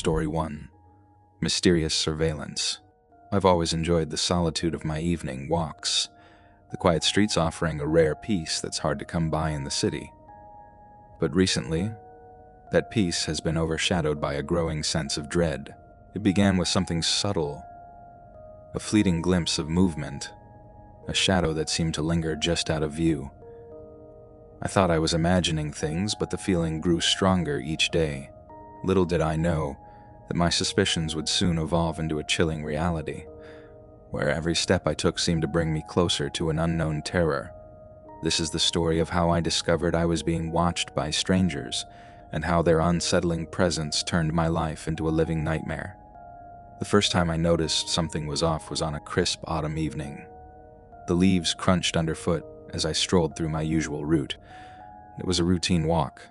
Story 1. Mysterious Surveillance. I've always enjoyed the solitude of my evening walks, the quiet streets offering a rare peace that's hard to come by in the city. But recently, that peace has been overshadowed by a growing sense of dread. It began with something subtle, a fleeting glimpse of movement, a shadow that seemed to linger just out of view. I thought I was imagining things, but the feeling grew stronger each day. Little did I know that my suspicions would soon evolve into a chilling reality, where every step I took seemed to bring me closer to an unknown terror. This is the story of how I discovered I was being watched by strangers, and how their unsettling presence turned my life into a living nightmare. The first time I noticed something was off was on a crisp autumn evening. The leaves crunched underfoot as I strolled through my usual route. It was a routine walk,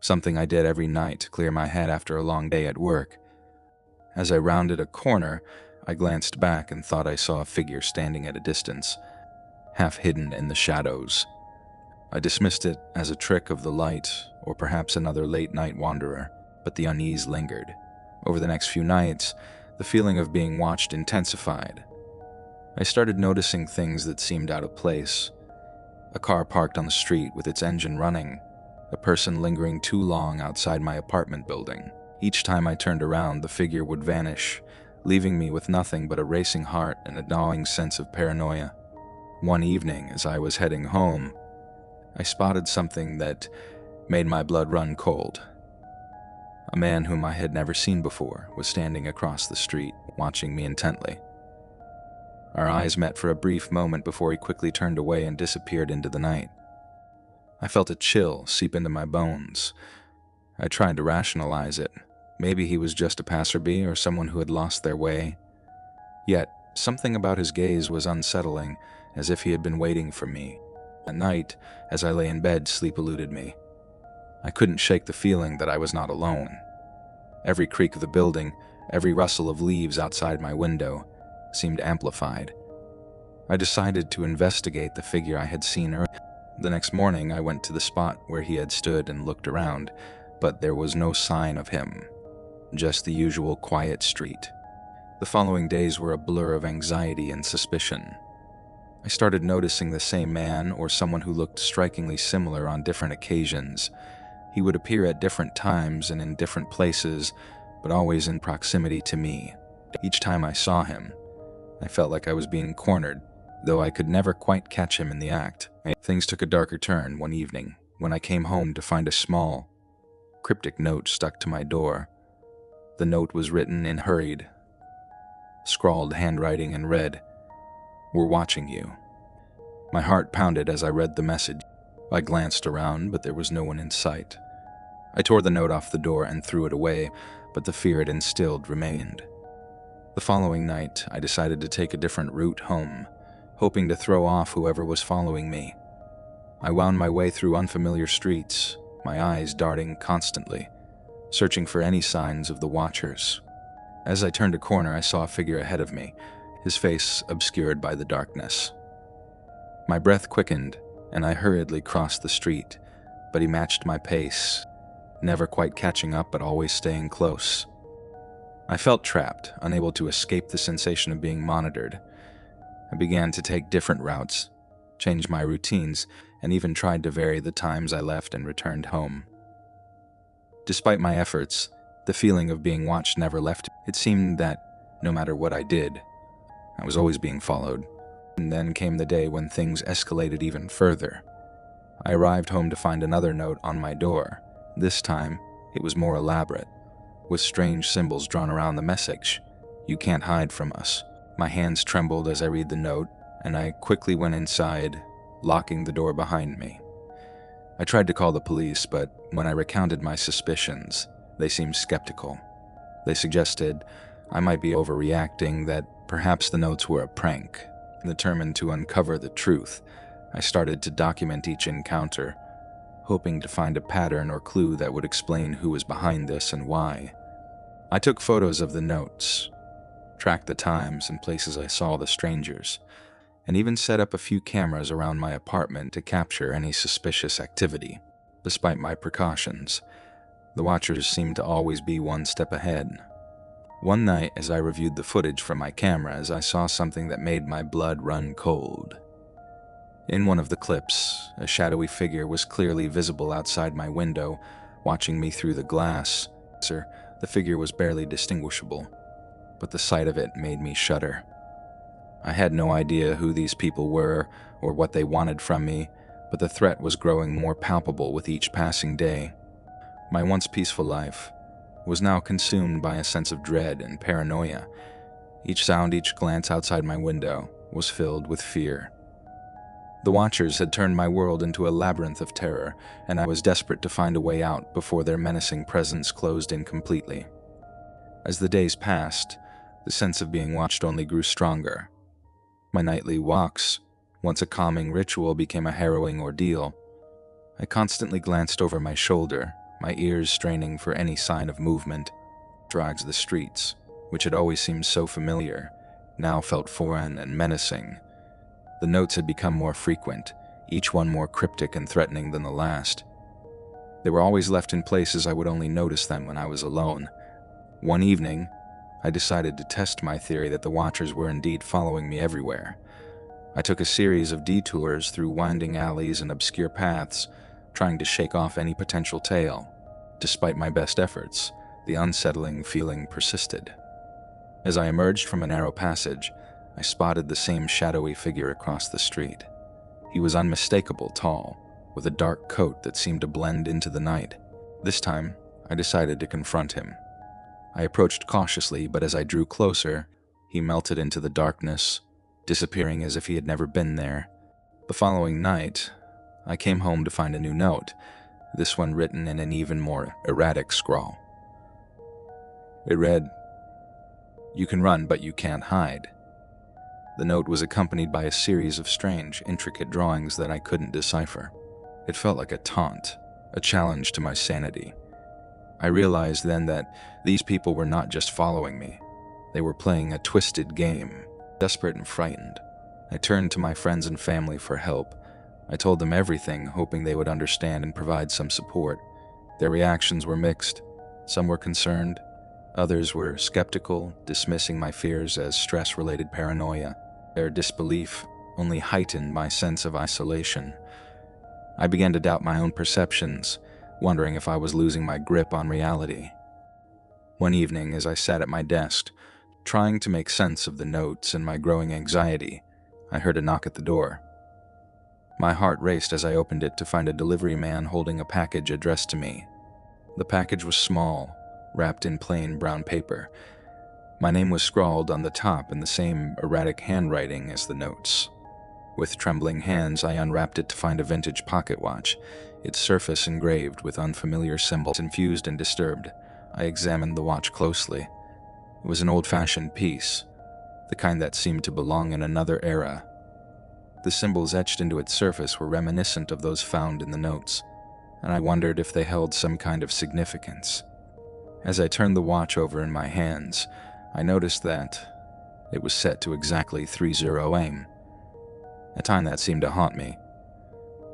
something I did every night to clear my head after a long day at work. As I rounded a corner, I glanced back and thought I saw a figure standing at a distance, half hidden in the shadows. I dismissed it as a trick of the light, or perhaps another late-night wanderer, but the unease lingered. Over the next few nights, the feeling of being watched intensified. I started noticing things that seemed out of place. A car parked on the street with its engine running, a person lingering too long outside my apartment building. Each time I turned around, the figure would vanish, leaving me with nothing but a racing heart and a gnawing sense of paranoia. One evening, as I was heading home, I spotted something that made my blood run cold. A man whom I had never seen before was standing across the street, watching me intently. Our eyes met for a brief moment before he quickly turned away and disappeared into the night. I felt a chill seep into my bones. I tried to rationalize it. Maybe he was just a passerby or someone who had lost their way. Yet, something about his gaze was unsettling, as if he had been waiting for me. At night, as I lay in bed, sleep eluded me. I couldn't shake the feeling that I was not alone. Every creak of the building, every rustle of leaves outside my window, seemed amplified. I decided to investigate the figure I had seen earlier. The next morning, I went to the spot where he had stood and looked around, but there was no sign of him, just the usual quiet street. The following days were a blur of anxiety and suspicion. I started noticing the same man or someone who looked strikingly similar on different occasions. He would appear at different times and in different places, but always in proximity to me. Each time I saw him, I felt like I was being cornered, though I could never quite catch him in the act. Things took a darker turn one evening when I came home to find a small, cryptic note stuck to my door. The note was written in hurried, scrawled handwriting and read, "We're watching you." My heart pounded as I read the message. I glanced around, but there was no one in sight. I tore the note off the door and threw it away, but the fear it instilled remained. The following night, I decided to take a different route home, hoping to throw off whoever was following me. I wound my way through unfamiliar streets, my eyes darting constantly, searching for any signs of the watchers. As I turned a corner, I saw a figure ahead of me, his face obscured by the darkness. My breath quickened, and I hurriedly crossed the street, but he matched my pace, never quite catching up but always staying close. I felt trapped, unable to escape the sensation of being monitored. I began to take different routes, change my routines, and even tried to vary the times I left and returned home. Despite my efforts, the feeling of being watched never left. It seemed that, no matter what I did, I was always being followed. And then came the day when things escalated even further. I arrived home to find another note on my door. This time, it was more elaborate, with strange symbols drawn around the message. "You can't hide from us." My hands trembled as I read the note, and I quickly went inside, locking the door behind me. I tried to call the police, but when I recounted my suspicions, they seemed skeptical. They suggested I might be overreacting, that perhaps the notes were a prank. Determined to uncover the truth, I started to document each encounter, hoping to find a pattern or clue that would explain who was behind this and why. I took photos of the notes, tracked the times and places I saw the strangers, and even set up a few cameras around my apartment to capture any suspicious activity. Despite my precautions, The watchers seemed to always be one step ahead. One night, as I reviewed the footage from my cameras, I saw something that made my blood run cold. In one of the clips, a shadowy figure was clearly visible outside my window, watching me through the glass. The figure was barely distinguishable, but the sight of it made me shudder. I had no idea who these people were or what they wanted from me, but the threat was growing more palpable with each passing day. My once peaceful life was now consumed by a sense of dread and paranoia. Each sound, each glance outside my window was filled with fear. The Watchers had turned my world into a labyrinth of terror, and I was desperate to find a way out before their menacing presence closed in completely. As the days passed, the sense of being watched only grew stronger. My nightly walks, once a calming ritual, became a harrowing ordeal. I constantly glanced over my shoulder, my ears straining for any sign of movement. The streets, which had always seemed so familiar, now felt foreign and menacing. The notes had become more frequent, each one more cryptic and threatening than the last. They were always left in places I would only notice them when I was alone. One evening, I decided to test my theory that the Watchers were indeed following me everywhere. I took a series of detours through winding alleys and obscure paths, trying to shake off any potential tail. Despite my best efforts, the unsettling feeling persisted. As I emerged from a narrow passage, I spotted the same shadowy figure across the street. He was unmistakable tall, with a dark coat that seemed to blend into the night. This time, I decided to confront him. I approached cautiously, but as I drew closer, he melted into the darkness, disappearing as if he had never been there. The following night, I came home to find a new note, this one written in an even more erratic scrawl. It read, "You can run, but you can't hide." The note was accompanied by a series of strange, intricate drawings that I couldn't decipher. It felt like a taunt, a challenge to my sanity. I realized then that these people were not just following me. They were playing a twisted game. Desperate and frightened, I turned to my friends and family for help. I told them everything, hoping they would understand and provide some support. Their reactions were mixed. Some were concerned. Others were skeptical, dismissing my fears as stress-related paranoia. Their disbelief only heightened my sense of isolation. I began to doubt my own perceptions, wondering if I was losing my grip on reality. One evening, as I sat at my desk, trying to make sense of the notes and my growing anxiety, I heard a knock at the door. My heart raced as I opened it to find a delivery man holding a package addressed to me. The package was small, wrapped in plain brown paper. My name was scrawled on the top in the same erratic handwriting as the notes. With trembling hands, I unwrapped it to find a vintage pocket watch, its surface engraved with unfamiliar symbols. Confused and disturbed, I examined the watch closely. It was an old-fashioned piece, the kind that seemed to belong in another era. The symbols etched into its surface were reminiscent of those found in the notes, and I wondered if they held some kind of significance. As I turned the watch over in my hands, I noticed that it was set to exactly 30 AM, a time that seemed to haunt me.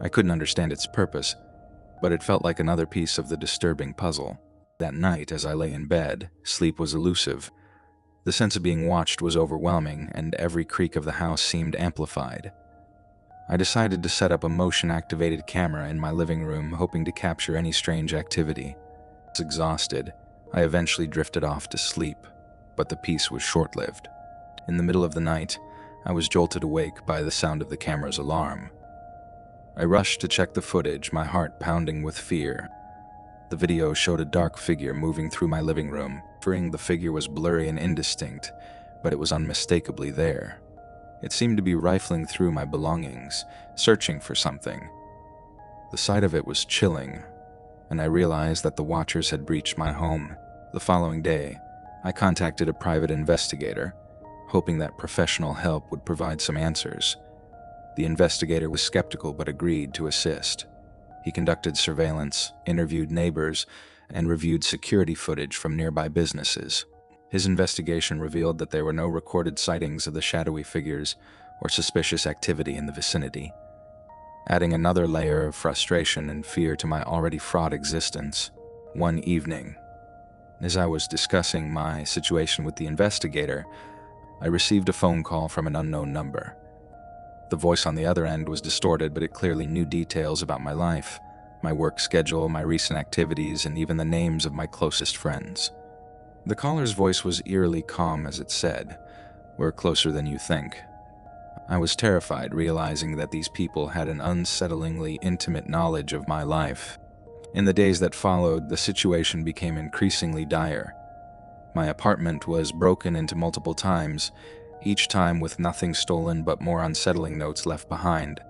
I couldn't understand its purpose, but it felt like another piece of the disturbing puzzle. That night, as I lay in bed, sleep was elusive. The sense of being watched was overwhelming, and every creak of the house seemed amplified. I decided to set up a motion-activated camera in my living room, hoping to capture any strange activity. Exhausted, I eventually drifted off to sleep, but the peace was short-lived. In the middle of the night, I was jolted awake by the sound of the camera's alarm. I rushed to check the footage, my heart pounding with fear. The video showed a dark figure moving through my living room. The figure was blurry and indistinct, but it was unmistakably there. It seemed to be rifling through my belongings, searching for something. The sight of it was chilling, and I realized that the Watchers had breached my home. The following day, I contacted a private investigator, hoping that professional help would provide some answers. The investigator was skeptical but agreed to assist. He conducted surveillance, interviewed neighbors, and reviewed security footage from nearby businesses. His investigation revealed that there were no recorded sightings of the shadowy figures or suspicious activity in the vicinity, adding another layer of frustration and fear to my already fraught existence. One evening, as I was discussing my situation with the investigator, I received a phone call from an unknown number. The voice on the other end was distorted, but it clearly knew details about my life, my work schedule, my recent activities, and even the names of my closest friends. The caller's voice was eerily calm as it said, "We're closer than you think." I was terrified, realizing that these people had an unsettlingly intimate knowledge of my life. In the days that followed, the situation became increasingly dire. My apartment was broken into multiple times, each time with nothing stolen but more unsettling notes left behind.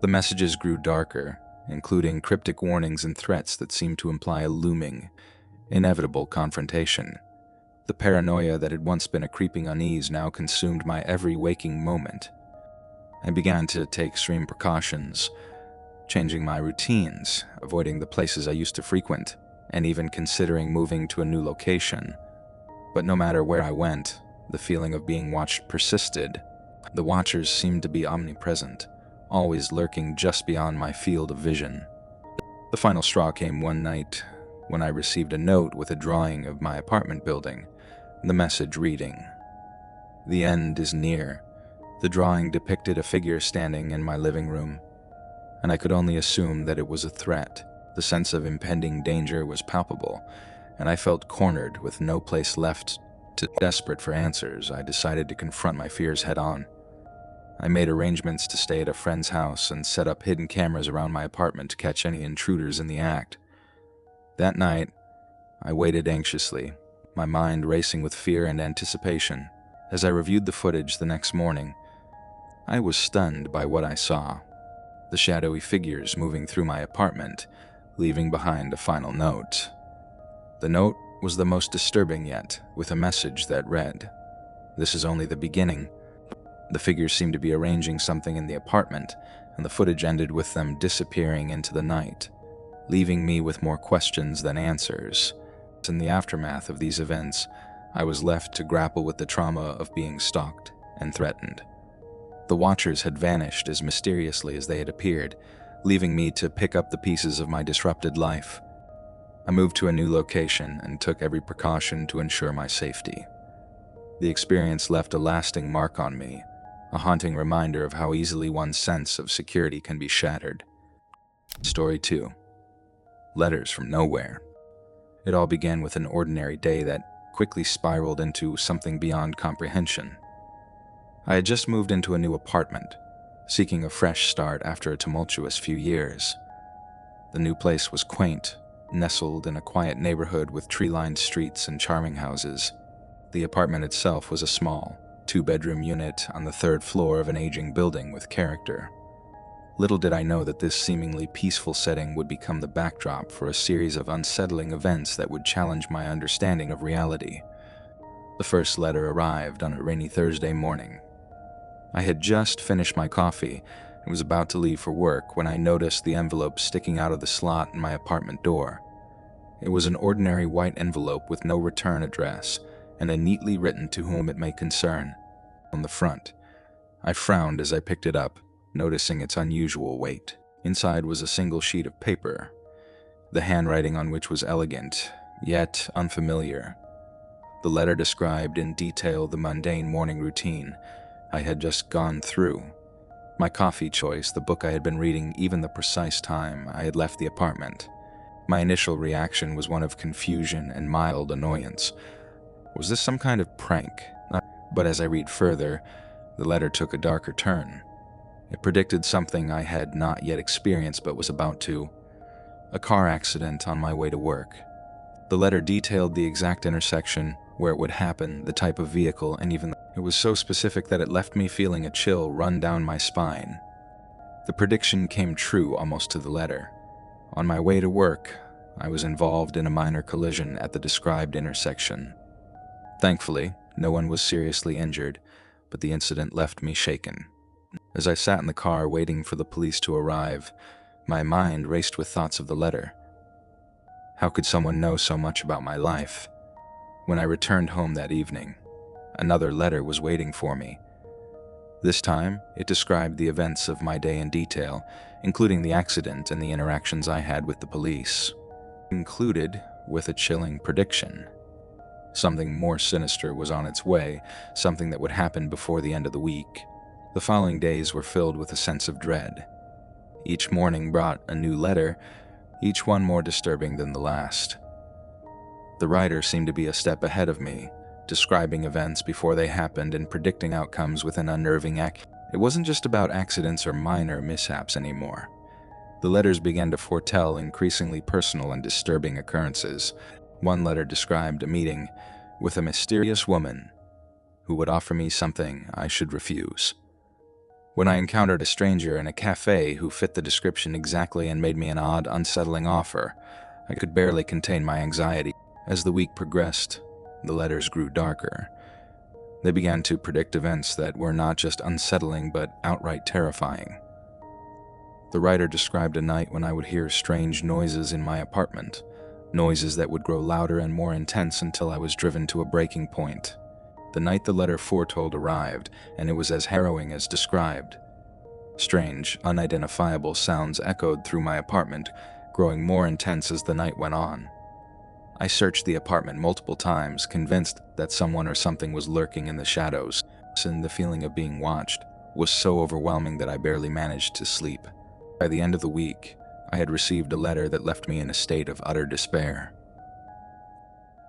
The messages grew darker, including cryptic warnings and threats that seemed to imply a looming, inevitable confrontation. The paranoia that had once been a creeping unease now consumed my every waking moment. I began to take extreme precautions, changing my routines, avoiding the places I used to frequent, and even considering moving to a new location. But no matter where I went, the feeling of being watched persisted. The watchers seemed to be omnipresent, always lurking just beyond my field of vision. The final straw came one night when I received a note with a drawing of my apartment building, the message reading, "The end is near." The drawing depicted a figure standing in my living room, and I could only assume that it was a threat. The sense of impending danger was palpable, and I felt cornered with no place left. Desperate for answers, I decided to confront my fears head-on. I made arrangements to stay at a friend's house and set up hidden cameras around my apartment to catch any intruders in the act. That night, I waited anxiously, my mind racing with fear and anticipation. As I reviewed the footage the next morning, I was stunned by what I saw. The shadowy figures moving through my apartment, leaving behind a final note. The note was the most disturbing yet, with a message that read, "This is only the beginning." The figures seemed to be arranging something in the apartment, and the footage ended with them disappearing into the night, leaving me with more questions than answers. In the aftermath of these events, I was left to grapple with the trauma of being stalked and threatened. The watchers had vanished as mysteriously as they had appeared, leaving me to pick up the pieces of my disrupted life. I moved to a new location and took every precaution to ensure my safety. The experience left a lasting mark on me, a haunting reminder of how easily one's sense of security can be shattered. Story 2. Letters from Nowhere. It all began with an ordinary day that quickly spiraled into something beyond comprehension. I had just moved into a new apartment, seeking a fresh start after a tumultuous few years. The new place was quaint, nestled in a quiet neighborhood with tree-lined streets and charming houses. The apartment itself was a small, two-bedroom unit on the third floor of an aging building with character. Little did I know that this seemingly peaceful setting would become the backdrop for a series of unsettling events that would challenge my understanding of reality. The first letter arrived on a rainy Thursday morning. I had just finished my coffee and was about to leave for work when I noticed the envelope sticking out of the slot in my apartment door. It was an ordinary white envelope with no return address and a neatly written "to whom it may concern" on the front. I frowned as I picked it up, noticing its unusual weight. Inside was a single sheet of paper, the handwriting on which was elegant, yet unfamiliar. The letter described in detail the mundane morning routine I had just gone through. My coffee choice, the book I had been reading, even the precise time I had left the apartment. My initial reaction was one of confusion and mild annoyance. Was this some kind of prank? But as I read further, the letter took a darker turn. It predicted something I had not yet experienced but was about to. A car accident on my way to work. The letter detailed the exact intersection, where it would happen, the type of vehicle, and even it was so specific that it left me feeling a chill run down my spine. The prediction came true almost to the letter. On my way to work, I was involved in a minor collision at the described intersection. Thankfully, no one was seriously injured, but the incident left me shaken. As I sat in the car waiting for the police to arrive, my mind raced with thoughts of the letter. How could someone know so much about my life? When I returned home that evening, another letter was waiting for me. This time, it described the events of my day in detail, including the accident and the interactions I had with the police. It included with a chilling prediction. Something more sinister was on its way, something that would happen before the end of the week. The following days were filled with a sense of dread. Each morning brought a new letter, each one more disturbing than the last. The writer seemed to be a step ahead of me, describing events before they happened and predicting outcomes with an unnerving act. It wasn't just about accidents or minor mishaps anymore. The letters began to foretell increasingly personal and disturbing occurrences. One letter described a meeting with a mysterious woman who would offer me something I should refuse. When I encountered a stranger in a cafe who fit the description exactly and made me an odd, unsettling offer, I could barely contain my anxiety. As the week progressed, the letters grew darker. They began to predict events that were not just unsettling but outright terrifying. The writer described a night when I would hear strange noises in my apartment, noises that would grow louder and more intense until I was driven to a breaking point. The night the letter foretold arrived, and it was as harrowing as described. Strange, unidentifiable sounds echoed through my apartment, growing more intense as the night went on. I searched the apartment multiple times, convinced that someone or something was lurking in the shadows, and the feeling of being watched was so overwhelming that I barely managed to sleep. By the end of the week, I had received a letter that left me in a state of utter despair.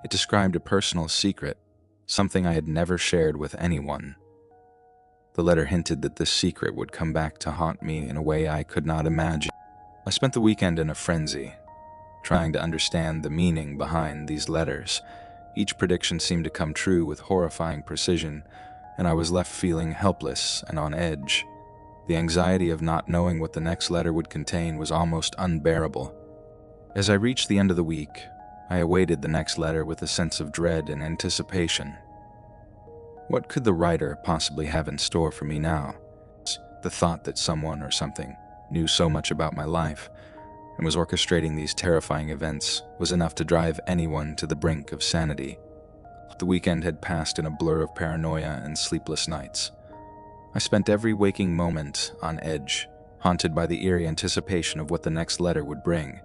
It described a personal secret, something I had never shared with anyone. The letter hinted that this secret would come back to haunt me in a way I could not imagine. I spent the weekend in a frenzy, trying to understand the meaning behind these letters. Each prediction seemed to come true with horrifying precision, and I was left feeling helpless and on edge. The anxiety of not knowing what the next letter would contain was almost unbearable. As I reached the end of the week, I awaited the next letter with a sense of dread and anticipation. What could the writer possibly have in store for me now? The thought that someone or something knew so much about my life and was orchestrating these terrifying events was enough to drive anyone to the brink of sanity. The weekend had passed in a blur of paranoia and sleepless nights. I spent every waking moment on edge, haunted by the eerie anticipation of what the next letter would bring.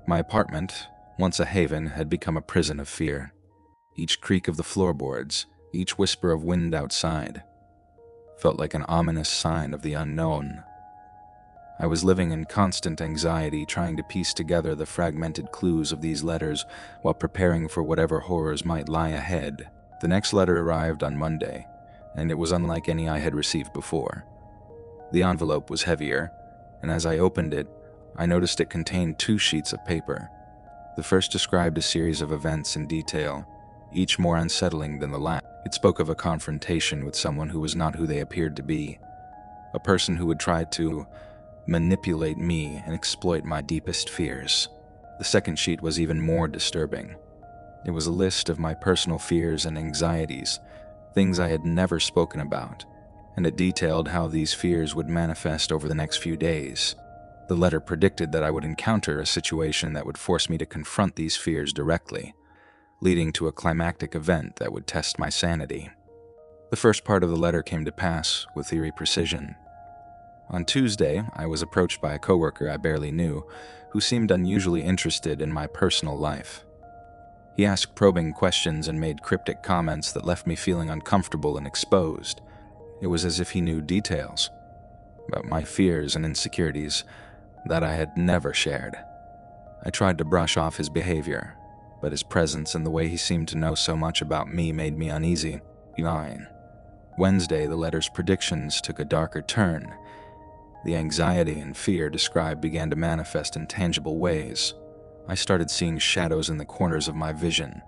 My apartment, once a haven, had become a prison of fear. Each creak of the floorboards, each whisper of wind outside, felt like an ominous sign of the unknown. I was living in constant anxiety, trying to piece together the fragmented clues of these letters while preparing for whatever horrors might lie ahead. The next letter arrived on Monday, and it was unlike any I had received before. The envelope was heavier, and as I opened it, I noticed it contained 2 sheets of paper. The first described a series of events in detail, each more unsettling than the last. It spoke of a confrontation with someone who was not who they appeared to be, a person who would try to manipulate me and exploit my deepest fears. The second sheet was even more disturbing. It was a list of my personal fears and anxieties, things I had never spoken about, and it detailed how these fears would manifest over the next few days. The letter predicted that I would encounter a situation that would force me to confront these fears directly, leading to a climactic event that would test my sanity. The first part of the letter came to pass with eerie precision. On Tuesday, I was approached by a coworker I barely knew, who seemed unusually interested in my personal life. He asked probing questions and made cryptic comments that left me feeling uncomfortable and exposed. It was as if he knew details about my fears and insecurities that I had never shared. I tried to brush off his behavior, but his presence and the way he seemed to know so much about me made me uneasy. Wednesday, the letter's predictions took a darker turn. The anxiety and fear described began to manifest in tangible ways. I started seeing shadows in the corners of my vision,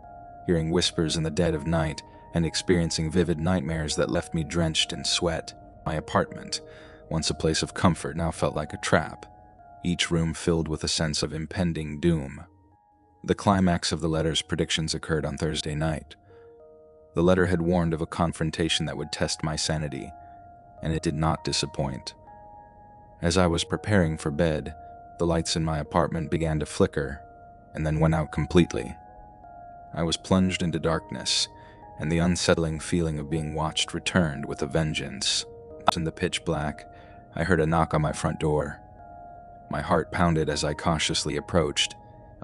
hearing whispers in the dead of night, and experiencing vivid nightmares that left me drenched in sweat. My apartment, once a place of comfort, now felt like a trap, each room filled with a sense of impending doom. The climax of the letter's predictions occurred on Thursday night. The letter had warned of a confrontation that would test my sanity, and it did not disappoint. As I was preparing for bed, the lights in my apartment began to flicker and then went out completely. I was plunged into darkness, and the unsettling feeling of being watched returned with a vengeance. In the pitch black, I heard a knock on my front door. My heart pounded as I cautiously approached.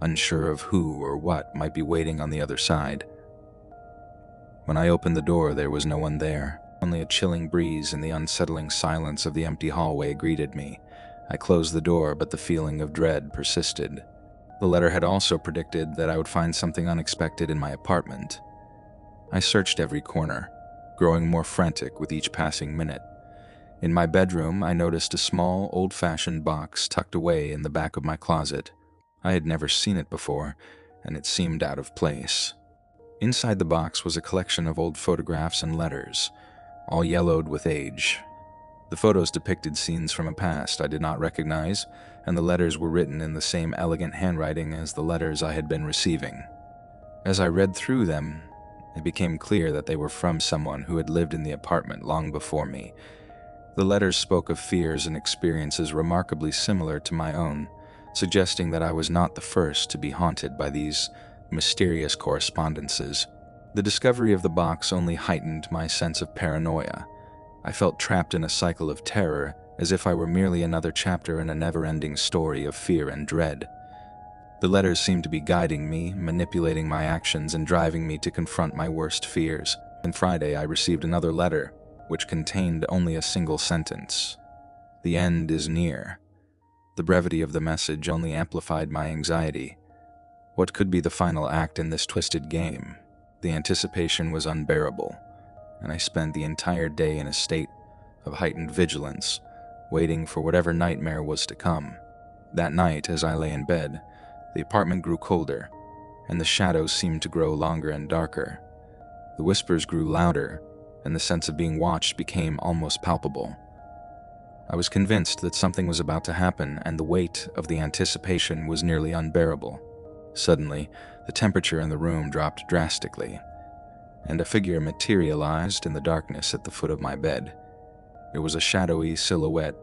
unsure of who or what might be waiting on the other side. When I opened the door, there was no one there. Only a chilling breeze and the unsettling silence of the empty hallway greeted me. I closed the door, but the feeling of dread persisted. The letter had also predicted that I would find something unexpected in my apartment. I searched every corner, growing more frantic with each passing minute. In my bedroom, I noticed a small, old-fashioned box tucked away in the back of my closet. I had never seen it before, and it seemed out of place. Inside the box was a collection of old photographs and letters, all yellowed with age. The photos depicted scenes from a past I did not recognize, and the letters were written in the same elegant handwriting as the letters I had been receiving. As I read through them, it became clear that they were from someone who had lived in the apartment long before me. The letters spoke of fears and experiences remarkably similar to my own, suggesting that I was not the first to be haunted by these mysterious correspondences. The discovery of the box only heightened my sense of paranoia. I felt trapped in a cycle of terror, as if I were merely another chapter in a never-ending story of fear and dread. The letters seemed to be guiding me, manipulating my actions, and driving me to confront my worst fears. On Friday, I received another letter, which contained only a single sentence. "The end is near." The brevity of the message only amplified my anxiety. What could be the final act in this twisted game? The anticipation was unbearable, and I spent the entire day in a state of heightened vigilance, waiting for whatever nightmare was to come. That night, as I lay in bed, the apartment grew colder, and the shadows seemed to grow longer and darker. The whispers grew louder, and the sense of being watched became almost palpable. I was convinced that something was about to happen, and the weight of the anticipation was nearly unbearable. Suddenly, the temperature in the room dropped drastically, and a figure materialized in the darkness at the foot of my bed. It was a shadowy silhouette,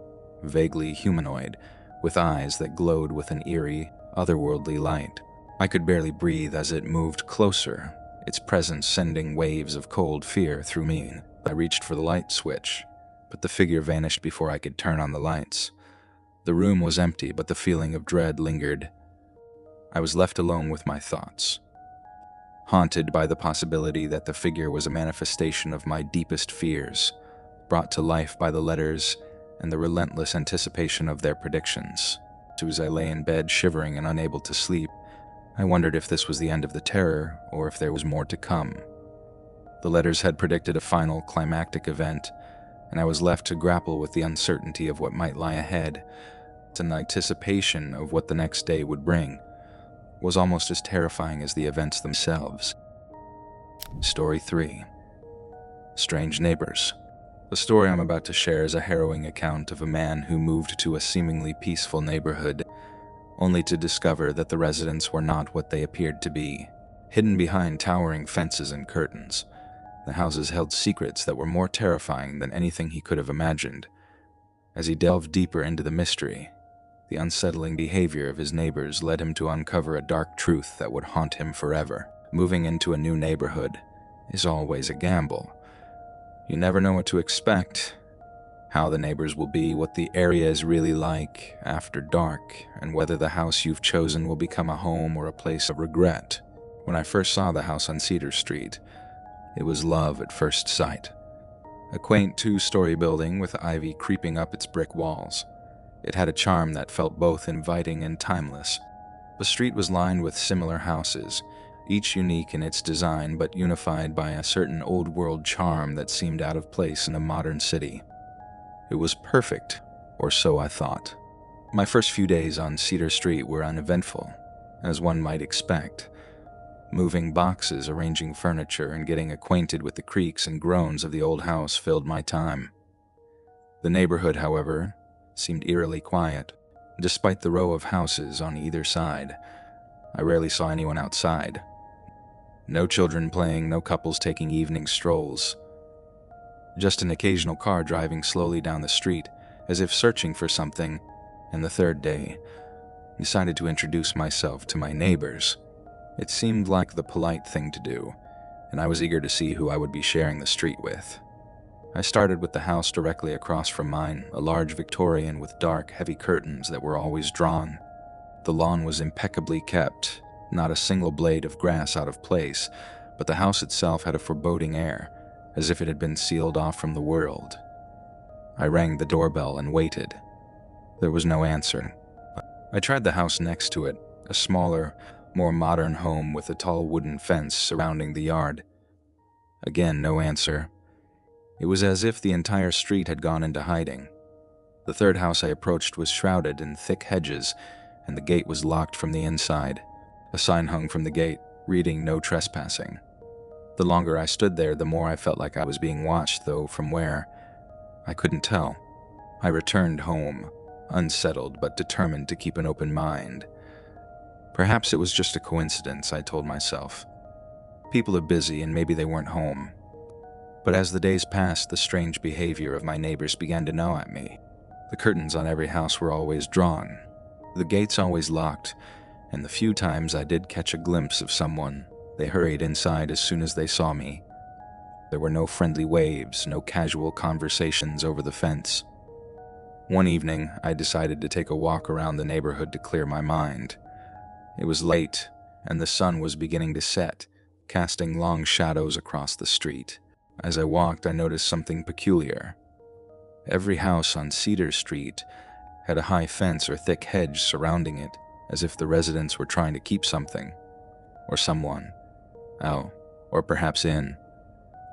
vaguely humanoid, with eyes that glowed with an eerie, otherworldly light. I could barely breathe as it moved closer, its presence sending waves of cold fear through me. I reached for the light switch, but the figure vanished before I could turn on the lights. The room was empty, but the feeling of dread lingered. I was left alone with my thoughts, haunted by the possibility that the figure was a manifestation of my deepest fears, brought to life by the letters and the relentless anticipation of their predictions. As I lay in bed, shivering and unable to sleep, I wondered if this was the end of the terror or if there was more to come. The letters had predicted a final climactic event, and I was left to grapple with the uncertainty of what might lie ahead. And the anticipation of what the next day would bring was almost as terrifying as the events themselves. Story 3. Strange Neighbors. The story I'm about to share is a harrowing account of a man who moved to a seemingly peaceful neighborhood, only to discover that the residents were not what they appeared to be. Hidden behind towering fences and curtains, the houses held secrets that were more terrifying than anything he could have imagined. As he delved deeper into the mystery, the unsettling behavior of his neighbors led him to uncover a dark truth that would haunt him forever. Moving into a new neighborhood is always a gamble. You never know what to expect, how the neighbors will be, what the area is really like after dark, and whether the house you've chosen will become a home or a place of regret. When I first saw the house on Cedar Street, it was love at first sight. A quaint two-story building with ivy creeping up its brick walls. It had a charm that felt both inviting and timeless. The street was lined with similar houses, each unique in its design but unified by a certain old-world charm that seemed out of place in a modern city. It was perfect, or so I thought. My first few days on Cedar Street were uneventful, as one might expect. Moving boxes, arranging furniture, and getting acquainted with the creaks and groans of the old house filled my time. The neighborhood, however, seemed eerily quiet. Despite the row of houses on either side, I rarely saw anyone outside. No children playing, no couples taking evening strolls. Just an occasional car driving slowly down the street, as if searching for something. And the third day, I decided to introduce myself to my neighbors. It seemed like the polite thing to do, and I was eager to see who I would be sharing the street with. I started with the house directly across from mine, a large Victorian with dark, heavy curtains that were always drawn. The lawn was impeccably kept, not a single blade of grass out of place, but the house itself had a foreboding air, as if it had been sealed off from the world. I rang the doorbell and waited. There was no answer. I tried the house next to it, a smaller, more modern home with a tall wooden fence surrounding the yard. Again, no answer. It was as if the entire street had gone into hiding. The third house I approached was shrouded in thick hedges, and the gate was locked from the inside. A sign hung from the gate, reading "No trespassing." The longer I stood there, the more I felt like I was being watched, though from where, I couldn't tell. I returned home, unsettled but determined to keep an open mind. Perhaps it was just a coincidence, I told myself. People are busy and maybe they weren't home. But as the days passed, the strange behavior of my neighbors began to gnaw at me. The curtains on every house were always drawn, the gates always locked, and the few times I did catch a glimpse of someone, they hurried inside as soon as they saw me. There were no friendly waves, no casual conversations over the fence. One evening, I decided to take a walk around the neighborhood to clear my mind. It was late, and the sun was beginning to set, casting long shadows across the street. As I walked, I noticed something peculiar. Every house on Cedar Street had a high fence or thick hedge surrounding it, as if the residents were trying to keep something, or someone, out, or perhaps in.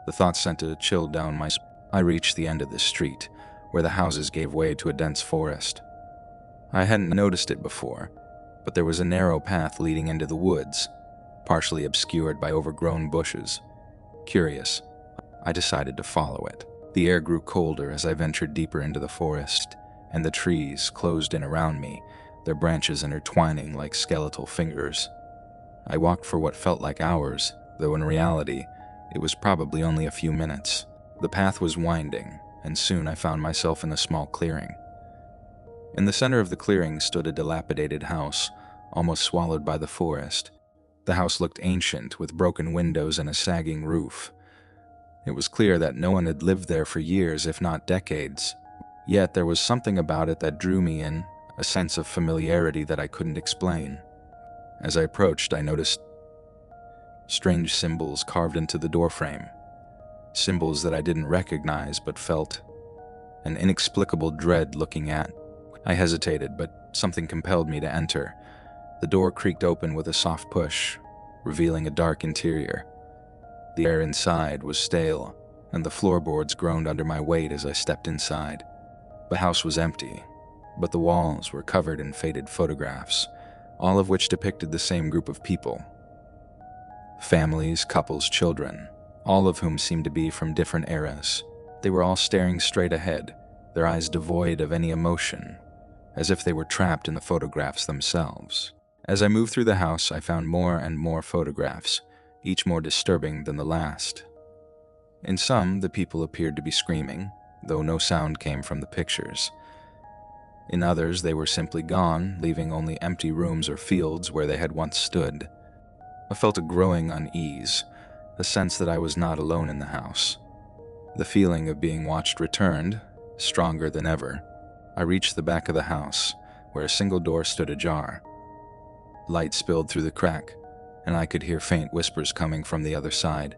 The thought sent a chill down my spine. I reached the end of the street, where the houses gave way to a dense forest. I hadn't noticed it before, but there was a narrow path leading into the woods, partially obscured by overgrown bushes. Curious, I decided to follow it. The air grew colder as I ventured deeper into the forest, and the trees closed in around me, their branches intertwining like skeletal fingers. I walked for what felt like hours, though in reality, it was probably only a few minutes. The path was winding, and soon I found myself in a small clearing. In the center of the clearing stood a dilapidated house, almost swallowed by the forest. The house looked ancient, with broken windows and a sagging roof. It was clear that no one had lived there for years, if not decades. Yet there was something about it that drew me in, a sense of familiarity that I couldn't explain. As I approached, I noticed strange symbols carved into the doorframe. Symbols that I didn't recognize but felt an inexplicable dread looking at. I hesitated, but something compelled me to enter. The door creaked open with a soft push, revealing a dark interior. The air inside was stale, and the floorboards groaned under my weight as I stepped inside. The house was empty, but the walls were covered in faded photographs, all of which depicted the same group of people. Families, couples, children, all of whom seemed to be from different eras. They were all staring straight ahead, their eyes devoid of any emotion, as if they were trapped in the photographs themselves. As I moved through the house, I found more and more photographs, each more disturbing than the last. In some, the people appeared to be screaming, though no sound came from the pictures. In others, they were simply gone, leaving only empty rooms or fields where they had once stood. I felt a growing unease, a sense that I was not alone in the house. The feeling of being watched returned, stronger than ever. I reached the back of the house, where a single door stood ajar. Light spilled through the crack, and I could hear faint whispers coming from the other side.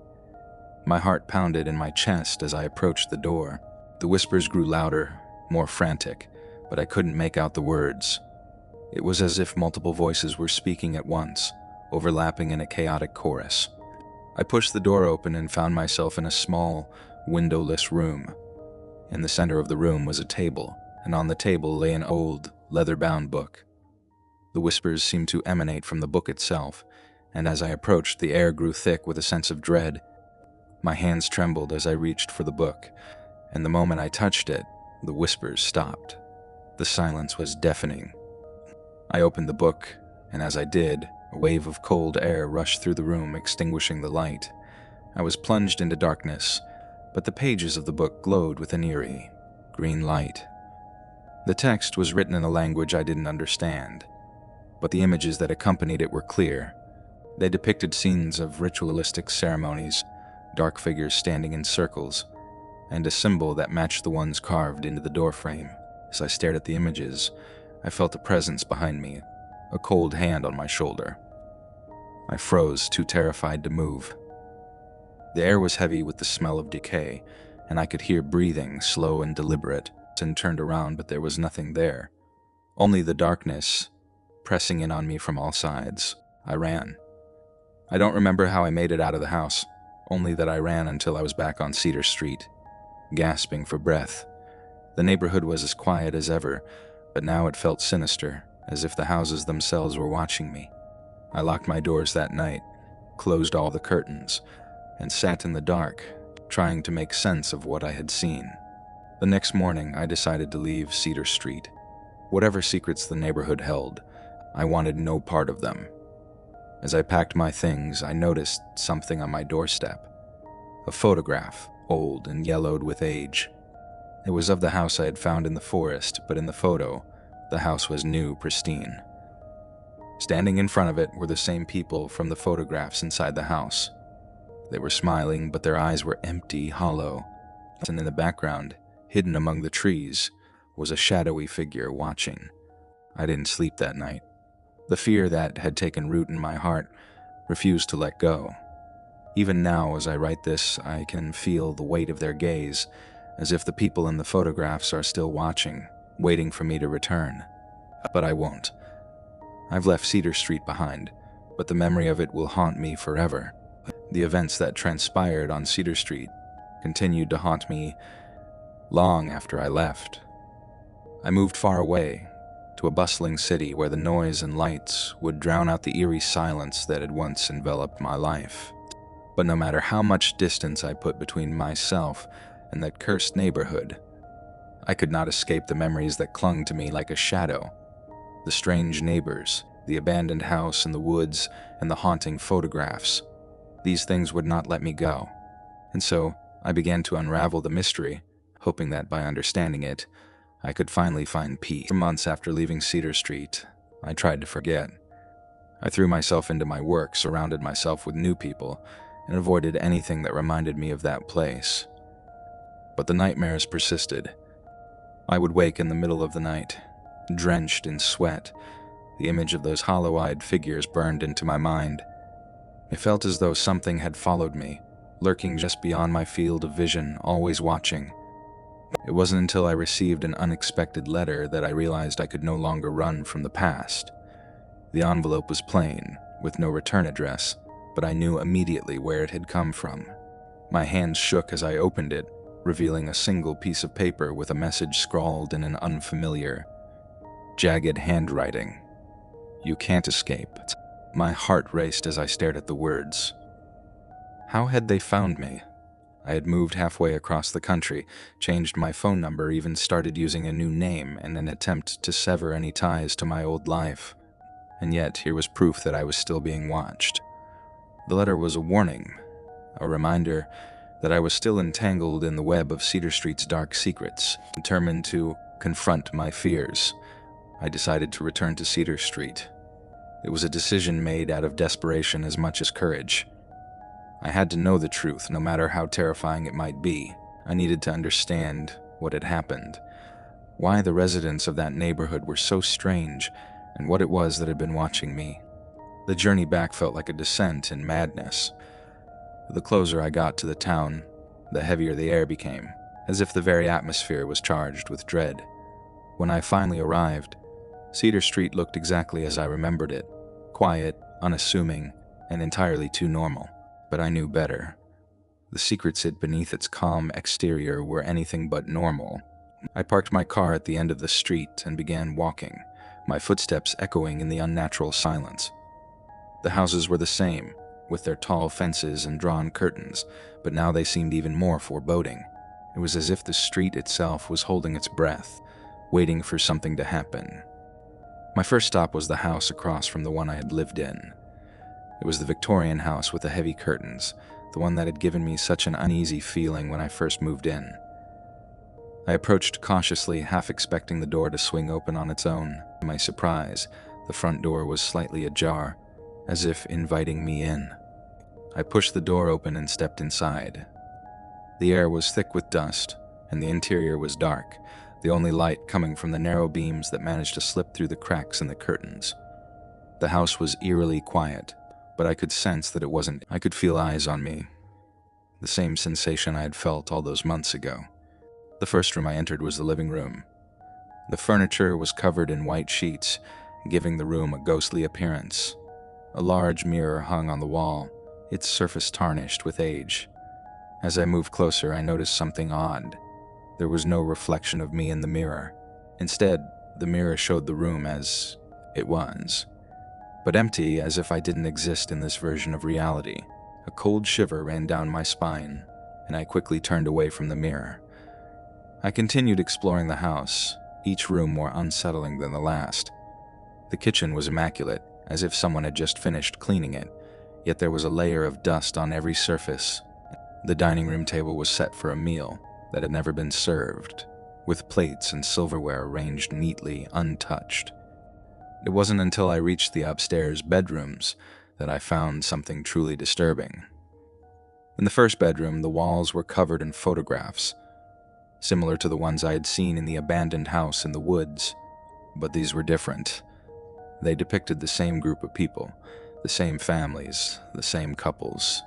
My heart pounded in my chest as I approached the door. The whispers grew louder, more frantic, but I couldn't make out the words. It was as if multiple voices were speaking at once, overlapping in a chaotic chorus. I pushed the door open and found myself in a small, windowless room. In the center of the room was a table, and on the table lay an old, leather-bound book. The whispers seemed to emanate from the book itself, and as I approached, the air grew thick with a sense of dread. My hands trembled as I reached for the book, and the moment I touched it, the whispers stopped. The silence was deafening. I opened the book, and as I did, a wave of cold air rushed through the room, extinguishing the light. I was plunged into darkness, but the pages of the book glowed with an eerie, green light. The text was written in a language I didn't understand, but the images that accompanied it were clear. They depicted scenes of ritualistic ceremonies, dark figures standing in circles, and a symbol that matched the ones carved into the doorframe. As I stared at the images, I felt a presence behind me, a cold hand on my shoulder. I froze, too terrified to move. The air was heavy with the smell of decay, and I could hear breathing, slow and deliberate, and turned around, but there was nothing there. Only the darkness, pressing in on me from all sides. I ran. I don't remember how I made it out of the house, only that I ran until I was back on Cedar Street, gasping for breath. The neighborhood was as quiet as ever, but now it felt sinister, as if the houses themselves were watching me. I locked my doors that night, closed all the curtains, and sat in the dark, trying to make sense of what I had seen. The next morning, I decided to leave Cedar Street. Whatever secrets the neighborhood held, I wanted no part of them. As I packed my things, I noticed something on my doorstep. A photograph, old and yellowed with age. It was of the house I had found in the forest, but in the photo, the house was new, pristine. Standing in front of it were the same people from the photographs inside the house. They were smiling, but their eyes were empty, hollow. And in the background, hidden among the trees, was a shadowy figure watching. I didn't sleep that night. The fear that had taken root in my heart refused to let go. Even now, as I write this, I can feel the weight of their gaze, as if the people in the photographs are still watching, waiting for me to return. But I won't. I've left Cedar Street behind, but the memory of it will haunt me forever. The events that transpired on Cedar Street continued to haunt me long after I left. I moved far away, to a bustling city where the noise and lights would drown out the eerie silence that had once enveloped my life. But no matter how much distance I put between myself and that cursed neighborhood, I could not escape the memories that clung to me like a shadow. The strange neighbors, the abandoned house in the woods, and the haunting photographs. These things would not let me go. And so I began to unravel the mystery, hoping that by understanding it, I could finally find peace. For months after leaving Cedar Street, I tried to forget. I threw myself into my work, surrounded myself with new people, and avoided anything that reminded me of that place. But the nightmares persisted. I would wake in the middle of the night, drenched in sweat. The image of those hollow-eyed figures burned into my mind. It felt as though something had followed me, lurking just beyond my field of vision, always watching. It wasn't until I received an unexpected letter that I realized I could no longer run from the past. The envelope was plain, with no return address, but I knew immediately where it had come from. My hands shook as I opened it, revealing a single piece of paper with a message scrawled in an unfamiliar, jagged handwriting. "You can't escape." My heart raced as I stared at the words. How had they found me? I had moved halfway across the country, changed my phone number, even started using a new name in an attempt to sever any ties to my old life. And yet, here was proof that I was still being watched. The letter was a warning, a reminder that I was still entangled in the web of Cedar Street's dark secrets. Determined to confront my fears, I decided to return to Cedar Street. It was a decision made out of desperation as much as courage. I had to know the truth, no matter how terrifying it might be. I needed to understand what had happened, why the residents of that neighborhood were so strange, and what it was that had been watching me. The journey back felt like a descent in madness. The closer I got to the town, the heavier the air became, as if the very atmosphere was charged with dread. When I finally arrived, Cedar Street looked exactly as I remembered it, quiet, unassuming, and entirely too normal. But I knew better. The secrets hid beneath its calm exterior were anything but normal. I parked my car at the end of the street and began walking, my footsteps echoing in the unnatural silence. The houses were the same, with their tall fences and drawn curtains, but now they seemed even more foreboding. It was as if the street itself was holding its breath, waiting for something to happen. My first stop was the house across from the one I had lived in. It was the Victorian house with the heavy curtains, the one that had given me such an uneasy feeling when I first moved in. I approached cautiously, half expecting the door to swing open on its own. To my surprise, the front door was slightly ajar, as if inviting me in. I pushed the door open and stepped inside. The air was thick with dust, and the interior was dark, the only light coming from the narrow beams that managed to slip through the cracks in the curtains. The house was eerily quiet, but I could sense that it wasn't. I could feel eyes on me, the same sensation I had felt all those months ago. The first room I entered was the living room. The furniture was covered in white sheets, giving the room a ghostly appearance. A large mirror hung on the wall, its surface tarnished with age. As I moved closer, I noticed something odd. There was no reflection of me in the mirror. Instead, the mirror showed the room as it was, but empty, as if I didn't exist in this version of reality. A cold shiver ran down my spine, and I quickly turned away from the mirror. I continued exploring the house, each room more unsettling than the last. The kitchen was immaculate, as if someone had just finished cleaning it, yet there was a layer of dust on every surface. The dining room table was set for a meal that had never been served, with plates and silverware arranged neatly, untouched. It wasn't until I reached the upstairs bedrooms that I found something truly disturbing. In the first bedroom, the walls were covered in photographs, similar to the ones I had seen in the abandoned house in the woods, but these were different. They depicted the same group of people, the same families, the same couples,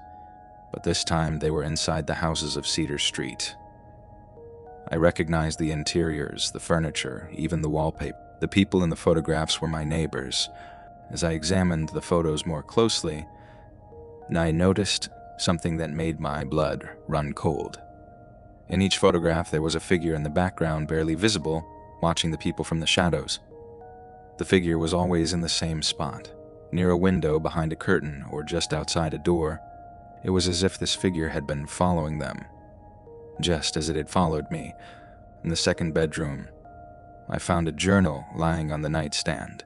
but this time they were inside the houses of Cedar Street. I recognized the interiors, the furniture, even the wallpaper. The people in the photographs were my neighbors. As I examined the photos more closely, I noticed something that made my blood run cold. In each photograph, there was a figure in the background, barely visible, watching the people from the shadows. The figure was always in the same spot, near a window, behind a curtain, or just outside a door. It was as if this figure had been following them, just as it had followed me. In the second bedroom, I found a journal lying on the nightstand.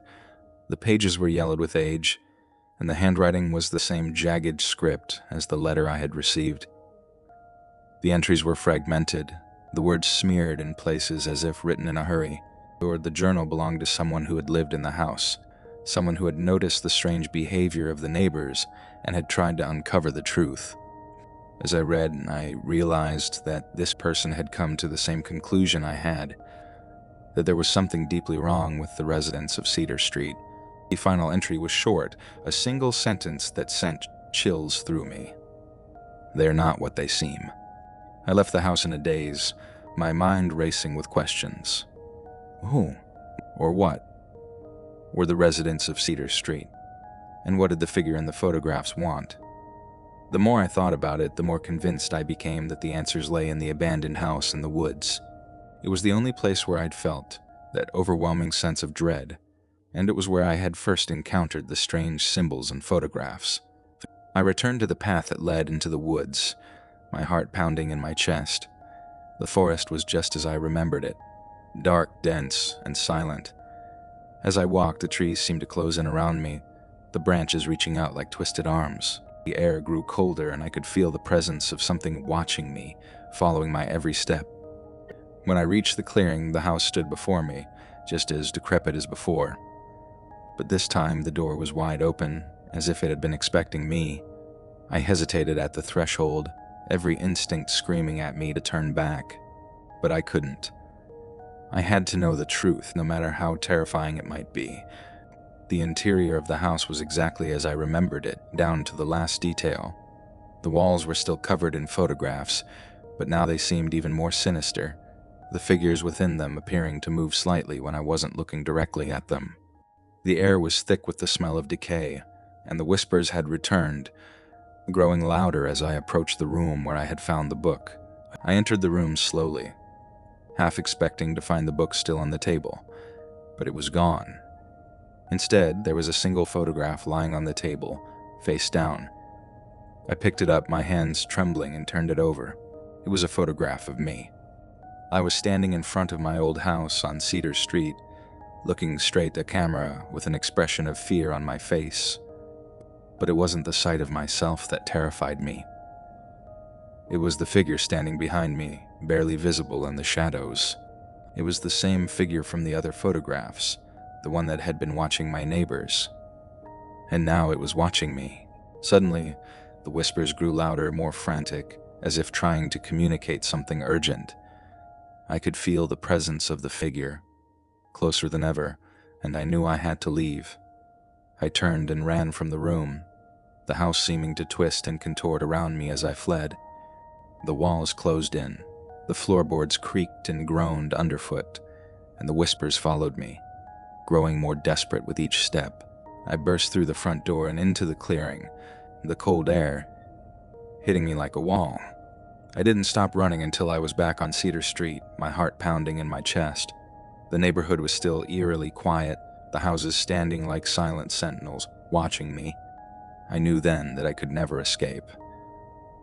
The pages were yellowed with age, and the handwriting was the same jagged script as the letter I had received. The entries were fragmented, the words smeared in places as if written in a hurry. Or the journal belonged to someone who had lived in the house, someone who had noticed the strange behavior of the neighbors and had tried to uncover the truth. As I read, I realized that this person had come to the same conclusion I had, that there was something deeply wrong with the residents of Cedar Street. The final entry was short, a single sentence that sent chills through me. "They're not what they seem." I left the house in a daze, my mind racing with questions. Who, or what, were the residents of Cedar Street? And what did the figure in the photographs want? The more I thought about it, the more convinced I became that the answers lay in the abandoned house in the woods. It was the only place where I'd felt that overwhelming sense of dread, and it was where I had first encountered the strange symbols and photographs. I returned to the path that led into the woods, my heart pounding in my chest. The forest was just as I remembered it, dark, dense, and silent. As I walked, the trees seemed to close in around me, the branches reaching out like twisted arms. The air grew colder, and I could feel the presence of something watching me, following my every step. When I reached the clearing, the house stood before me, just as decrepit as before. But this time, the door was wide open, as if it had been expecting me. I hesitated at the threshold, every instinct screaming at me to turn back. But I couldn't. I had to know the truth, no matter how terrifying it might be. The interior of the house was exactly as I remembered it, down to the last detail. The walls were still covered in photographs, but now they seemed even more sinister, the figures within them appearing to move slightly when I wasn't looking directly at them. The air was thick with the smell of decay, and the whispers had returned, growing louder as I approached the room where I had found the book. I entered the room slowly, half expecting to find the book still on the table, but it was gone. Instead, there was a single photograph lying on the table, face down. I picked it up, my hands trembling, and turned it over. It was a photograph of me. I was standing in front of my old house on Cedar Street, looking straight at camera with an expression of fear on my face. But it wasn't the sight of myself that terrified me. It was the figure standing behind me, barely visible in the shadows. It was the same figure from the other photographs, the one that had been watching my neighbors. And now it was watching me. Suddenly, the whispers grew louder, more frantic, as if trying to communicate something urgent. I could feel the presence of the figure, closer than ever, and I knew I had to leave. I turned and ran from the room, the house seeming to twist and contort around me as I fled. The walls closed in, the floorboards creaked and groaned underfoot, and the whispers followed me, growing more desperate with each step. I burst through the front door and into the clearing, the cold air hitting me like a wall. I didn't stop running until I was back on Cedar Street, my heart pounding in my chest. The neighborhood was still eerily quiet, the houses standing like silent sentinels, watching me. I knew then that I could never escape.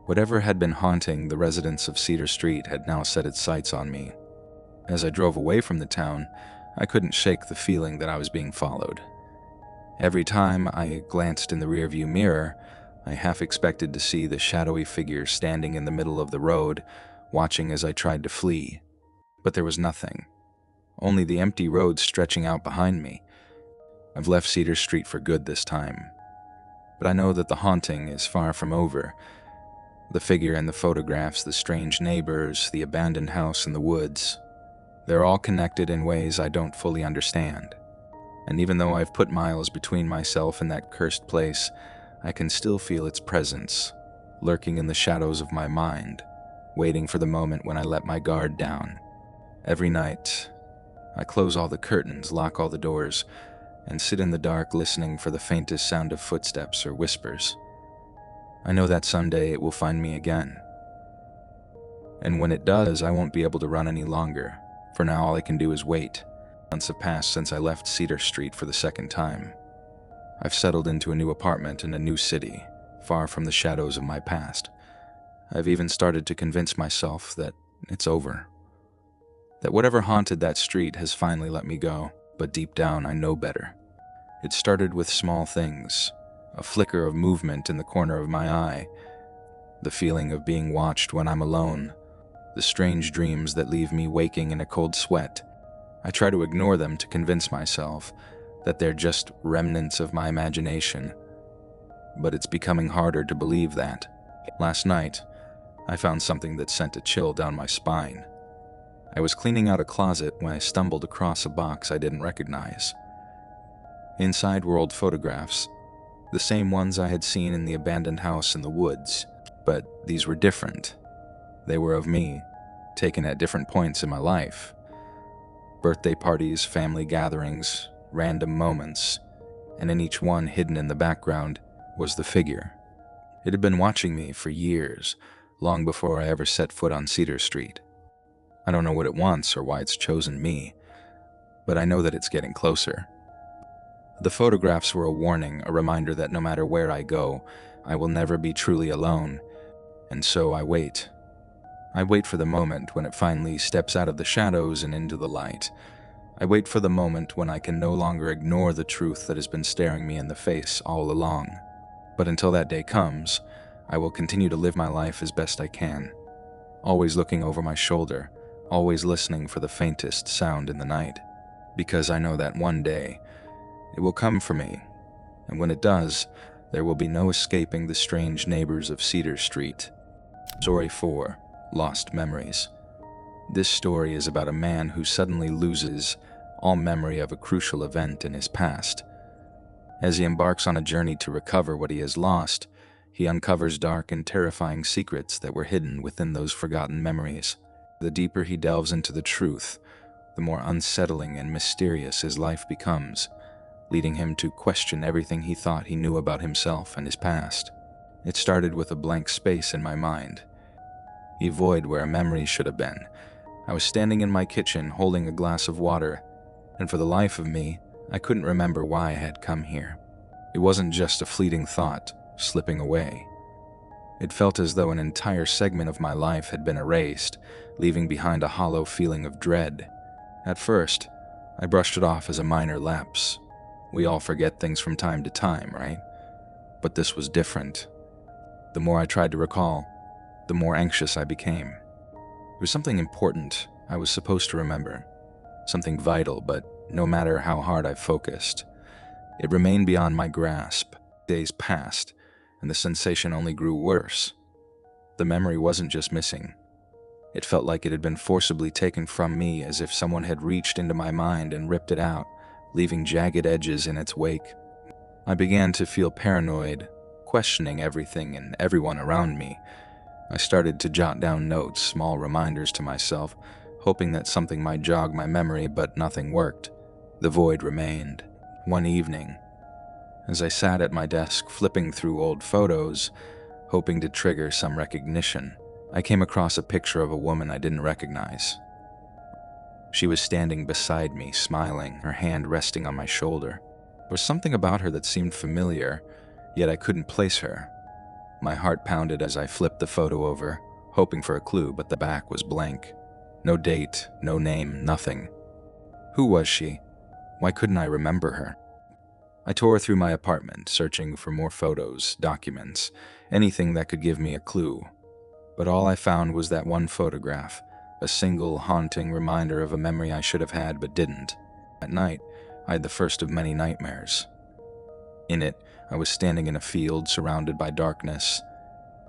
Whatever had been haunting the residents of Cedar Street had now set its sights on me. As I drove away from the town, I couldn't shake the feeling that I was being followed. Every time I glanced in the rearview mirror, I half expected to see the shadowy figure standing in the middle of the road, watching as I tried to flee. But there was nothing. Only the empty road stretching out behind me. I've left Cedar Street for good this time. But I know that the haunting is far from over. The figure in the photographs, the strange neighbors, the abandoned house in the woods, they're all connected in ways I don't fully understand. And even though I've put miles between myself and that cursed place, I can still feel its presence, lurking in the shadows of my mind, waiting for the moment when I let my guard down. Every night, I close all the curtains, lock all the doors, and sit in the dark listening for the faintest sound of footsteps or whispers. I know that someday it will find me again. And when it does, I won't be able to run any longer. For now, all I can do is wait. Months have passed since I left Cedar Street for the second time. I've settled into a new apartment in a new city, far from the shadows of my past. I've even started to convince myself that it's over. That whatever haunted that street has finally let me go, but deep down I know better. It started with small things, a flicker of movement in the corner of my eye, the feeling of being watched when I'm alone, the strange dreams that leave me waking in a cold sweat. I try to ignore them to convince myself that they're just remnants of my imagination, but it's becoming harder to believe that. Last night, I found something that sent a chill down my spine. I was cleaning out a closet when I stumbled across a box I didn't recognize. Inside were old photographs, the same ones I had seen in the abandoned house in the woods, but these were different. They were of me, taken at different points in my life. Birthday parties, family gatherings, random moments, and in each one, hidden in the background, was the figure. It had been watching me for years, long before I ever set foot on Cedar Street. I don't know what it wants or why it's chosen me, but I know that it's getting closer. The photographs were a warning, a reminder that no matter where I go, I will never be truly alone, and so I wait. I wait for the moment when it finally steps out of the shadows and into the light. I wait for the moment when I can no longer ignore the truth that has been staring me in the face all along. But until that day comes, I will continue to live my life as best I can, always looking over my shoulder, always listening for the faintest sound in the night, because I know that one day it will come for me, and when it does, there will be no escaping the strange neighbors of Cedar Street. Story 4. Lost Memories. This story is about a man who suddenly loses all memory of a crucial event in his past. As he embarks on a journey to recover what he has lost, he uncovers dark and terrifying secrets that were hidden within those forgotten memories. The deeper he delves into the truth, the more unsettling and mysterious his life becomes, leading him to question everything he thought he knew about himself and his past. It started with a blank space in my mind, a void where a memory should have been. I was standing in my kitchen holding a glass of water, and for the life of me, I couldn't remember why I had come here. It wasn't just a fleeting thought, slipping away. It felt as though an entire segment of my life had been erased, leaving behind a hollow feeling of dread. At first, I brushed it off as a minor lapse. We all forget things from time to time, right? But this was different. The more I tried to recall, the more anxious I became. It was something important I was supposed to remember, something vital, but no matter how hard I focused, it remained beyond my grasp. Days passed, and the sensation only grew worse. The memory wasn't just missing. It felt like it had been forcibly taken from me, as if someone had reached into my mind and ripped it out, leaving jagged edges in its wake. I began to feel paranoid, questioning everything and everyone around me. I started to jot down notes, small reminders to myself, hoping that something might jog my memory, but nothing worked. The void remained. One evening, as I sat at my desk flipping through old photos, hoping to trigger some recognition, I came across a picture of a woman I didn't recognize. She was standing beside me, smiling, her hand resting on my shoulder. There was something about her that seemed familiar, yet I couldn't place her. My heart pounded as I flipped the photo over, hoping for a clue, but the back was blank. No date, no name, nothing. Who was she? Why couldn't I remember her? I tore through my apartment, searching for more photos, documents, anything that could give me a clue. But all I found was that one photograph, a single haunting reminder of a memory I should have had but didn't. At night, I had the first of many nightmares. In it, I was standing in a field surrounded by darkness.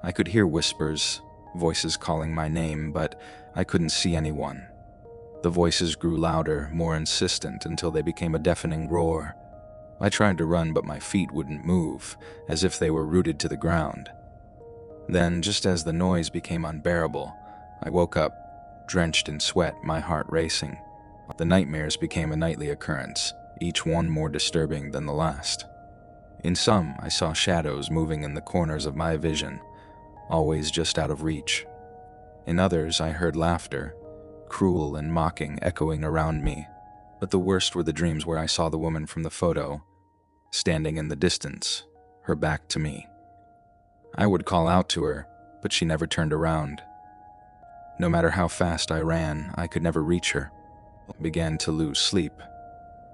I could hear whispers, voices calling my name, but I couldn't see anyone. The voices grew louder, more insistent, until they became a deafening roar. I tried to run, but my feet wouldn't move, as if they were rooted to the ground. Then, just as the noise became unbearable, I woke up, drenched in sweat, my heart racing. The nightmares became a nightly occurrence, each one more disturbing than the last. In some, I saw shadows moving in the corners of my vision, always just out of reach. In others, I heard laughter, cruel and mocking, echoing around me. But the worst were the dreams where I saw the woman from the photo, standing in the distance, her back to me. I would call out to her, but she never turned around. No matter how fast I ran, I could never reach her. I began to lose sleep,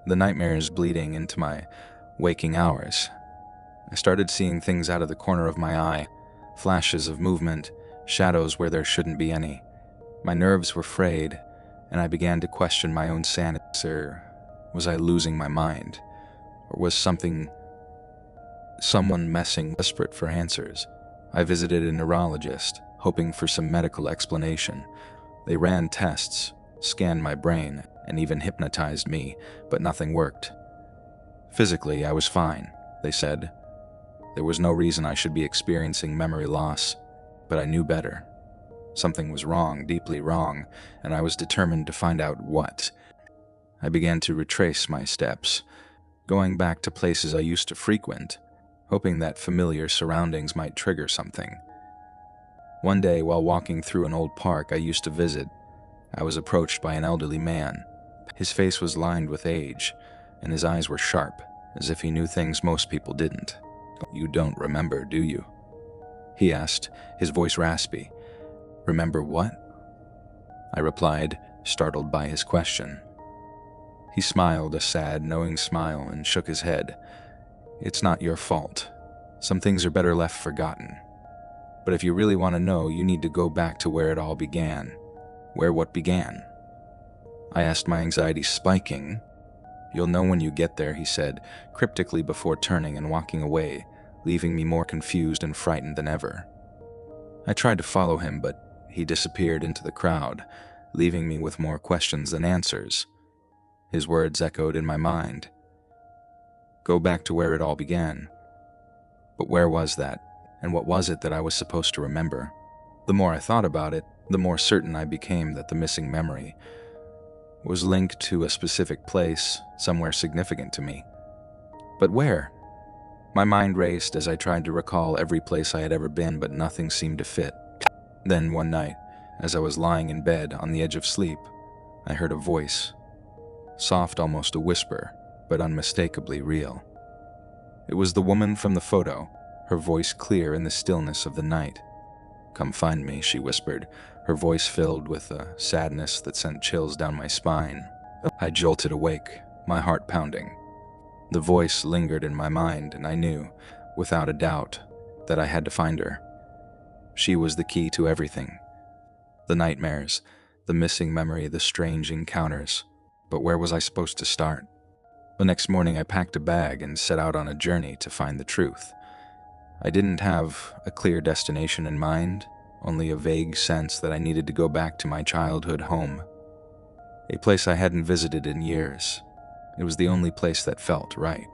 the nightmares bleeding into my waking hours. I started seeing things out of the corner of my eye, flashes of movement, shadows where there shouldn't be any. My nerves were frayed, and I began to question my own sanity. Was I losing my mind? Or was someone messing? Desperate for answers, I visited a neurologist, hoping for some medical explanation. They ran tests, scanned my brain, and even hypnotized me, but nothing worked. Physically, I was fine, they said. There was no reason I should be experiencing memory loss, but I knew better. Something was wrong, deeply wrong, and I was determined to find out what. I began to retrace my steps, going back to places I used to frequent, hoping that familiar surroundings might trigger something. One day, while walking through an old park I used to visit, I was approached by an elderly man. His face was lined with age, and his eyes were sharp, as if he knew things most people didn't. "You don't remember, do you?" he asked, his voice raspy. "Remember what?" I replied, startled by his question. He smiled a sad, knowing smile and shook his head. "It's not your fault. Some things are better left forgotten. But if you really want to know, you need to go back to where it all began." "Where what began?" I asked, my anxiety spiking. "You'll know when you get there," he said, cryptically, before turning and walking away, leaving me more confused and frightened than ever. I tried to follow him, but he disappeared into the crowd, leaving me with more questions than answers. His words echoed in my mind. Go back to where it all began. But where was that, and what was it that I was supposed to remember? The more I thought about it, the more certain I became that the missing memory was linked to a specific place, somewhere significant to me. But where? My mind raced as I tried to recall every place I had ever been, but nothing seemed to fit. Then one night, as I was lying in bed on the edge of sleep, I heard a voice. Soft, almost a whisper, but unmistakably real. It was the woman from the photo, her voice clear in the stillness of the night. "Come find me," she whispered, her voice filled with a sadness that sent chills down my spine. I jolted awake, my heart pounding. The voice lingered in my mind, and I knew, without a doubt, that I had to find her. She was the key to everything. The nightmares, the missing memory, the strange encounters. But where was I supposed to start? The next morning I packed a bag and set out on a journey to find the truth. I didn't have a clear destination in mind, only a vague sense that I needed to go back to my childhood home. A place I hadn't visited in years. It was the only place that felt right.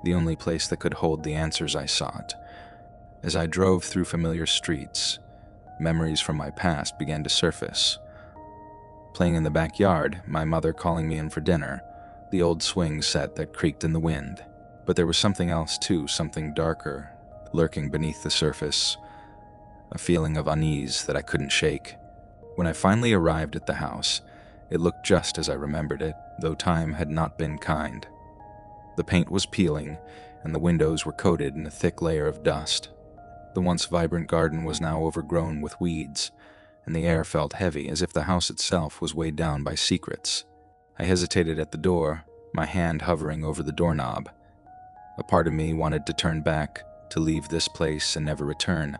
the only place that could hold the answers I sought. As I drove through familiar streets, memories from my past began to surface. Playing in the backyard, my mother calling me in for dinner, the old swing set that creaked in the wind. But there was something else too, something darker, lurking beneath the surface, a feeling of unease that I couldn't shake. When I finally arrived at the house, it looked just as I remembered it, though time had not been kind. The paint was peeling, and the windows were coated in a thick layer of dust. The once vibrant garden was now overgrown with weeds, and the air felt heavy, as if the house itself was weighed down by secrets. I hesitated at the door, my hand hovering over the doorknob. A part of me wanted to turn back, to leave this place and never return.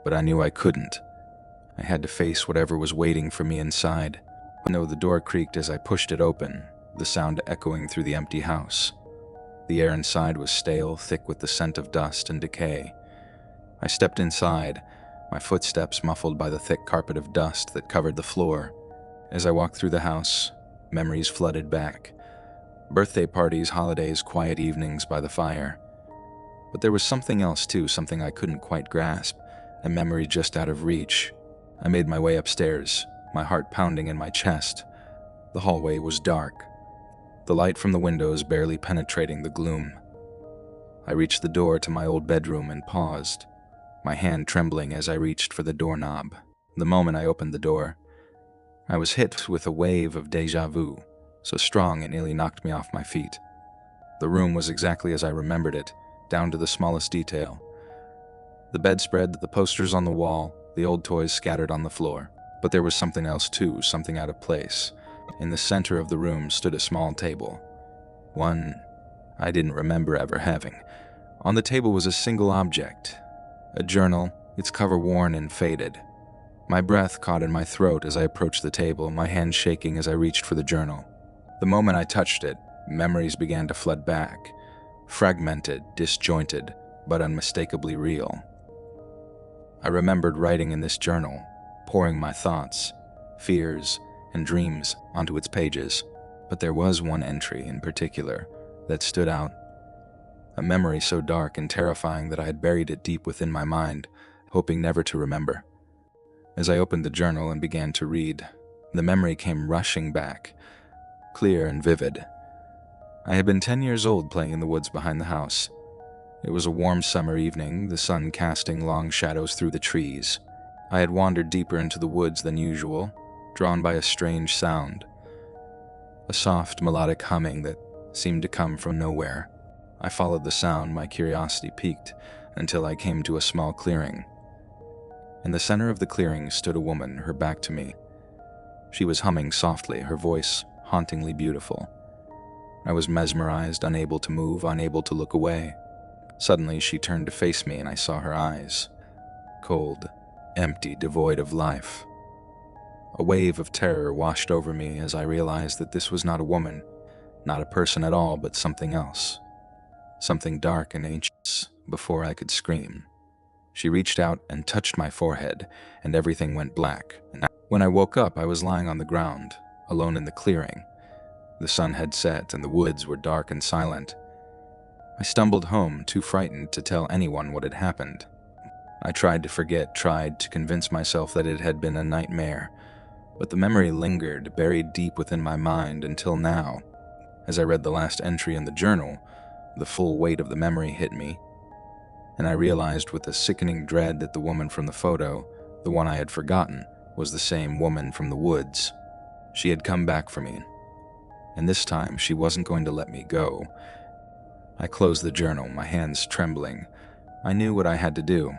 But I knew I couldn't. I had to face whatever was waiting for me inside. I know the door creaked as I pushed it open, the sound echoing through the empty house. The air inside was stale, thick with the scent of dust and decay. I stepped inside, my footsteps muffled by the thick carpet of dust that covered the floor. As I walked through the house, memories flooded back. Birthday parties, holidays, quiet evenings by the fire. But there was something else too, something I couldn't quite grasp, a memory just out of reach. I made my way upstairs, my heart pounding in my chest. The hallway was dark, the light from the windows barely penetrating the gloom. I reached the door to my old bedroom and paused, my hand trembling as I reached for the doorknob. The moment I opened the door, I was hit with a wave of déjà vu, so strong it nearly knocked me off my feet. The room was exactly as I remembered it, down to the smallest detail. The bedspread, the posters on the wall, the old toys scattered on the floor. But there was something else too, something out of place. In the center of the room stood a small table, one I didn't remember ever having. On the table was a single object, a journal, its cover worn and faded. My breath caught in my throat as I approached the table, my hand shaking as I reached for the journal. The moment I touched it, memories began to flood back, fragmented, disjointed, but unmistakably real. I remembered writing in this journal, pouring my thoughts, fears, and dreams onto its pages. But there was one entry in particular that stood out, a memory so dark and terrifying that I had buried it deep within my mind, hoping never to remember. As I opened the journal and began to read, the memory came rushing back, clear and vivid. I had been 10 years old playing in the woods behind the house. It was a warm summer evening, the sun casting long shadows through the trees. I had wandered deeper into the woods than usual, drawn by a strange sound, a soft melodic humming that seemed to come from nowhere. I followed the sound, my curiosity piqued, until I came to a small clearing. In the center of the clearing stood a woman, her back to me. She was humming softly, her voice hauntingly beautiful. I was mesmerized, unable to move, unable to look away. Suddenly, she turned to face me, and I saw her eyes. Cold, empty, devoid of life. A wave of terror washed over me as I realized that this was not a woman, not a person at all, but something else. Something dark and ancient. Before I could scream, she reached out and touched my forehead, and everything went black. When I woke up, I was lying on the ground, alone in the clearing. The sun had set, and the woods were dark and silent. I stumbled home, too frightened to tell anyone what had happened. I tried to forget, tried to convince myself that it had been a nightmare, but the memory lingered, buried deep within my mind until now. As I read the last entry in the journal, the full weight of the memory hit me, and I realized with a sickening dread that the woman from the photo, the one I had forgotten, was the same woman from the woods. She had come back for me, and this time she wasn't going to let me go. I closed the journal, my hands trembling. I knew what I had to do.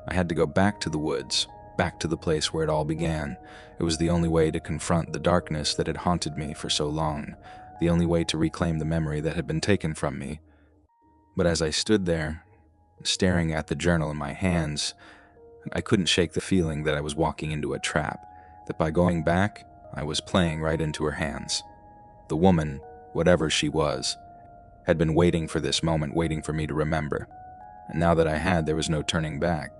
I had to go back to the woods, back to the place where it all began. It was the only way to confront the darkness that had haunted me for so long, the only way to reclaim the memory that had been taken from me. But as I stood there, staring at the journal in my hands, I couldn't shake the feeling that I was walking into a trap, that by going back, I was playing right into her hands. The woman, whatever she was, had been waiting for this moment, waiting for me to remember. And now that I had, there was no turning back.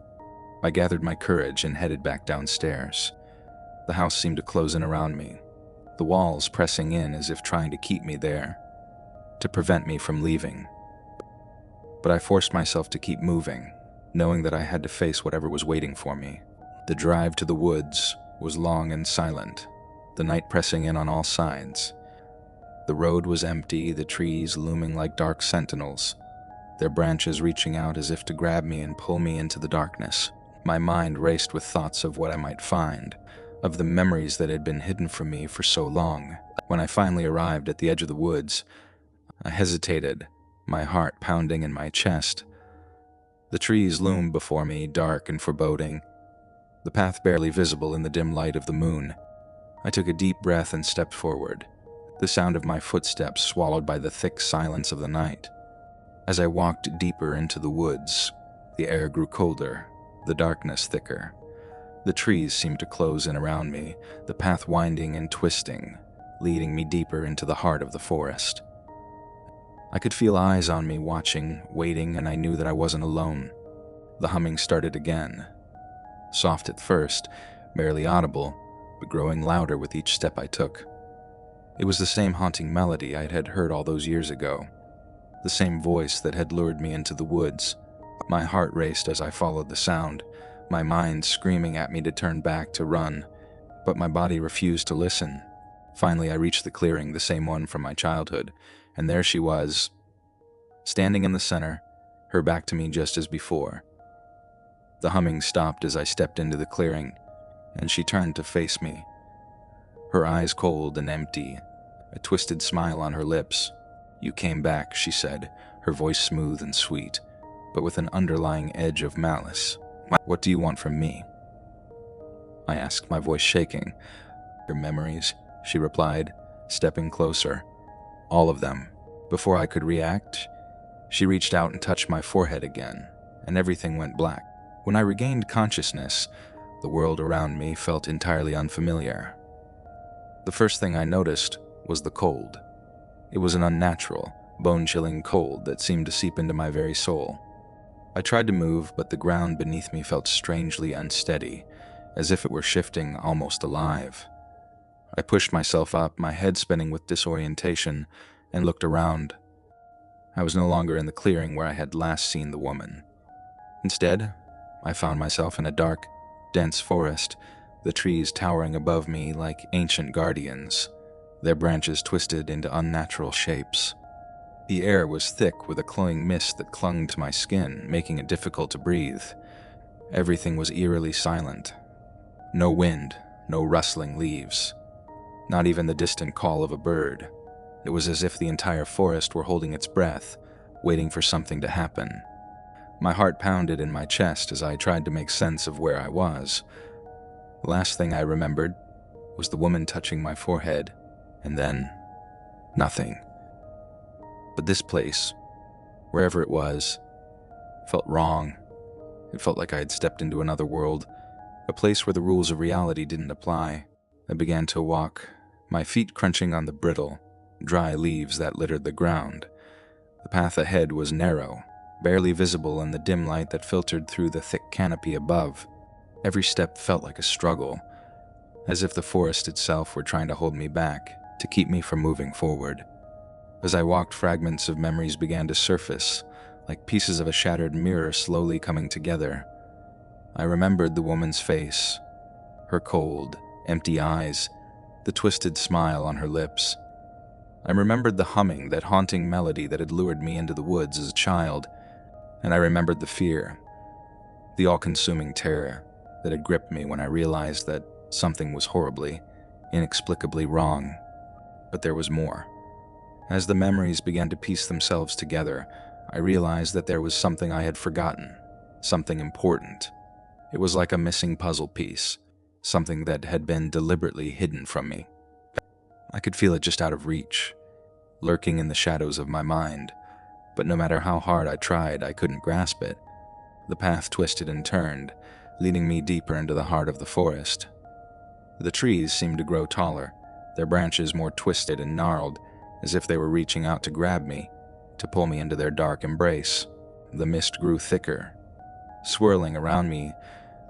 I gathered my courage and headed back downstairs. The house seemed to close in around me, the walls pressing in as if trying to keep me there, to prevent me from leaving. but I forced myself to keep moving, knowing that I had to face whatever was waiting for me. The drive to the woods was long and silent, the night pressing in on all sides. The road was empty, the trees looming like dark sentinels, their branches reaching out as if to grab me and pull me into the darkness. My mind raced with thoughts of what I might find, of the memories that had been hidden from me for so long. When I finally arrived at the edge of the woods, I hesitated, my heart pounding in my chest. The trees loomed before me, dark and foreboding, the path barely visible in the dim light of the moon. I took a deep breath and stepped forward, the sound of my footsteps swallowed by the thick silence of the night. As I walked deeper into the woods, the air grew colder, the darkness thicker. The trees seemed to close in around me, the path winding and twisting, leading me deeper into the heart of the forest. I could feel eyes on me watching, waiting, and I knew that I wasn't alone. The humming started again. Soft at first, barely audible, but growing louder with each step I took. It was the same haunting melody I had heard all those years ago, the same voice that had lured me into the woods. My heart raced as I followed the sound, my mind screaming at me to turn back, to run, but my body refused to listen. Finally, I reached the clearing, the same one from my childhood, and there she was, standing in the center, her back to me just as before. The humming stopped as I stepped into the clearing, and she turned to face me, her eyes cold and empty, a twisted smile on her lips. "You came back," she said, her voice smooth and sweet, but with an underlying edge of malice. "What do you want from me?" I asked, my voice shaking. "Your memories," she replied, stepping closer. "All of them." Before I could react, she reached out and touched my forehead again, and everything went black. When I regained consciousness, the world around me felt entirely unfamiliar. The first thing I noticed was the cold. It was an unnatural, bone-chilling cold that seemed to seep into my very soul. I tried to move, but the ground beneath me felt strangely unsteady, as if it were shifting, almost alive. I pushed myself up, my head spinning with disorientation, and looked around. I was no longer in the clearing where I had last seen the woman. Instead, I found myself in a dark, dense forest, the trees towering above me like ancient guardians, their branches twisted into unnatural shapes. The air was thick with a cloying mist that clung to my skin, making it difficult to breathe. Everything was eerily silent. No wind, no rustling leaves, not even the distant call of a bird. It was as if the entire forest were holding its breath, waiting for something to happen. My heart pounded in my chest as I tried to make sense of where I was. The last thing I remembered was the woman touching my forehead, and then nothing. But this place, wherever it was, felt wrong. It felt like I had stepped into another world, a place where the rules of reality didn't apply. I began to walk, my feet crunching on the brittle, dry leaves that littered the ground. The path ahead was narrow, barely visible in the dim light that filtered through the thick canopy above. Every step felt like a struggle, as if the forest itself were trying to hold me back, to keep me from moving forward. As I walked, fragments of memories began to surface, like pieces of a shattered mirror slowly coming together. I remembered the woman's face, her cold, empty eyes, the twisted smile on her lips. I remembered the humming, that haunting melody that had lured me into the woods as a child, and I remembered the fear, the all-consuming terror that had gripped me when I realized that something was horribly, inexplicably wrong. But there was more. As the memories began to piece themselves together, I realized that there was something I had forgotten, something important. It was like a missing puzzle piece, something that had been deliberately hidden from me. I could feel it just out of reach, lurking in the shadows of my mind, but no matter how hard I tried, I couldn't grasp it. The path twisted and turned, leading me deeper into the heart of the forest. The trees seemed to grow taller, their branches more twisted and gnarled, as if they were reaching out to grab me, to pull me into their dark embrace. The mist grew thicker, swirling around me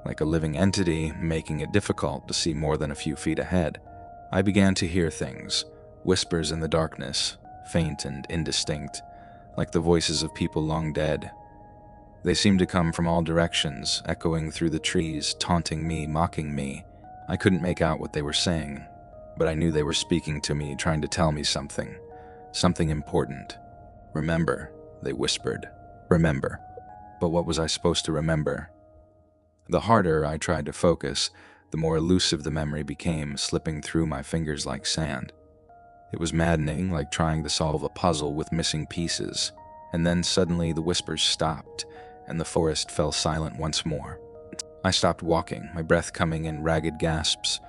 like a living entity, making it difficult to see more than a few feet ahead. I began to hear things, whispers in the darkness, faint and indistinct, like the voices of people long dead. They seemed to come from all directions, echoing through the trees, taunting me, mocking me. I couldn't make out what they were saying, but I knew they were speaking to me, trying to tell me something. Something important. "Remember," they whispered. "Remember." But what was I supposed to remember? The harder I tried to focus, the more elusive the memory became, slipping through my fingers like sand. It was maddening, like trying to solve a puzzle with missing pieces. And then suddenly the whispers stopped, and the forest fell silent once more. I stopped walking, my breath coming in ragged gasps,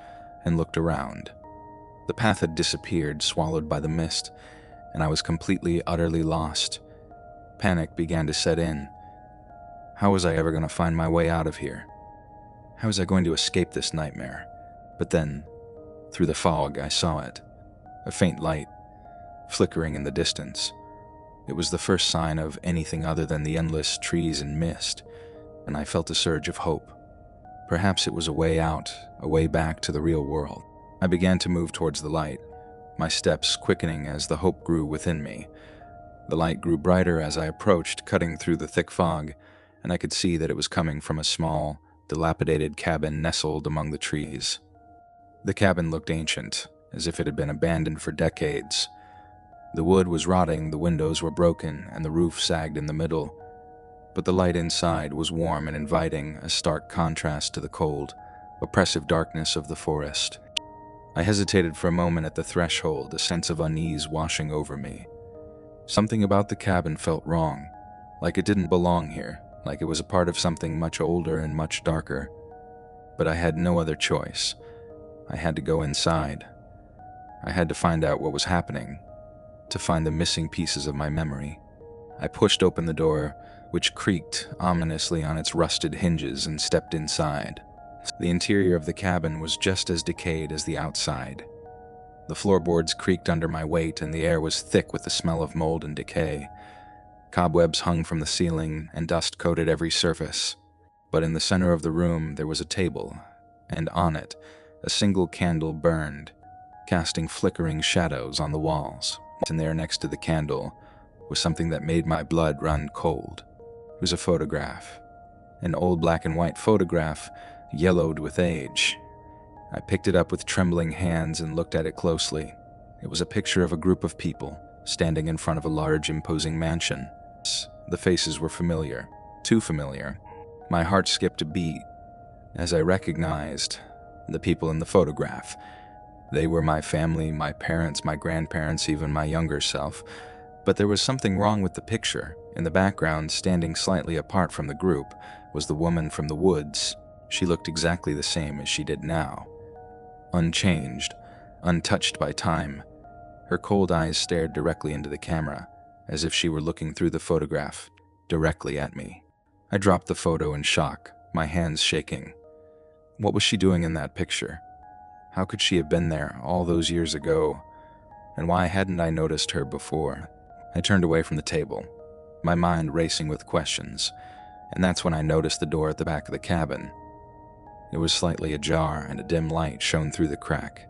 and looked around. The path had disappeared, swallowed by the mist, and I was completely, utterly lost. Panic began to set in. How was I ever going to find my way out of here? How was I going to escape this nightmare? But then, through the fog, I saw it. A faint light, flickering in the distance. It was the first sign of anything other than the endless trees and mist, and I felt a surge of hope. Perhaps it was a way out, a way back to the real world. I began to move towards the light, my steps quickening as the hope grew within me. The light grew brighter as I approached, cutting through the thick fog, and I could see that it was coming from a small, dilapidated cabin nestled among the trees. The cabin looked ancient, as if it had been abandoned for decades. The wood was rotting, the windows were broken, and the roof sagged in the middle. But the light inside was warm and inviting, a stark contrast to the cold, oppressive darkness of the forest. I hesitated for a moment at the threshold, a sense of unease washing over me. Something about the cabin felt wrong, like it didn't belong here, like it was a part of something much older and much darker. But I had no other choice. I had to go inside. I had to find out what was happening, to find the missing pieces of my memory. I pushed open the door, which creaked ominously on its rusted hinges, and stepped inside. The interior of the cabin was just as decayed as the outside. The floorboards creaked under my weight, and the air was thick with the smell of mold and decay. Cobwebs hung from the ceiling, and dust coated every surface. But in the center of the room there was a table, and on it a single candle burned, casting flickering shadows on the walls. And there next to the candle was something that made my blood run cold. It was a photograph. An old black and white photograph, yellowed with age. I picked it up with trembling hands and looked at it closely. It was a picture of a group of people standing in front of a large, imposing mansion. The faces were familiar, too familiar. My heart skipped a beat as I recognized the people in the photograph. They were my family, my parents, my grandparents, even my younger self. But there was something wrong with the picture. In the background, standing slightly apart from the group, was the woman from the woods. She looked exactly the same as she did now. Unchanged, untouched by time. Her cold eyes stared directly into the camera, as if she were looking through the photograph, directly at me. I dropped the photo in shock, my hands shaking. What was she doing in that picture? How could she have been there all those years ago? And why hadn't I noticed her before? I turned away from the table, my mind racing with questions, and that's when I noticed the door at the back of the cabin. It was slightly ajar, and a dim light shone through the crack.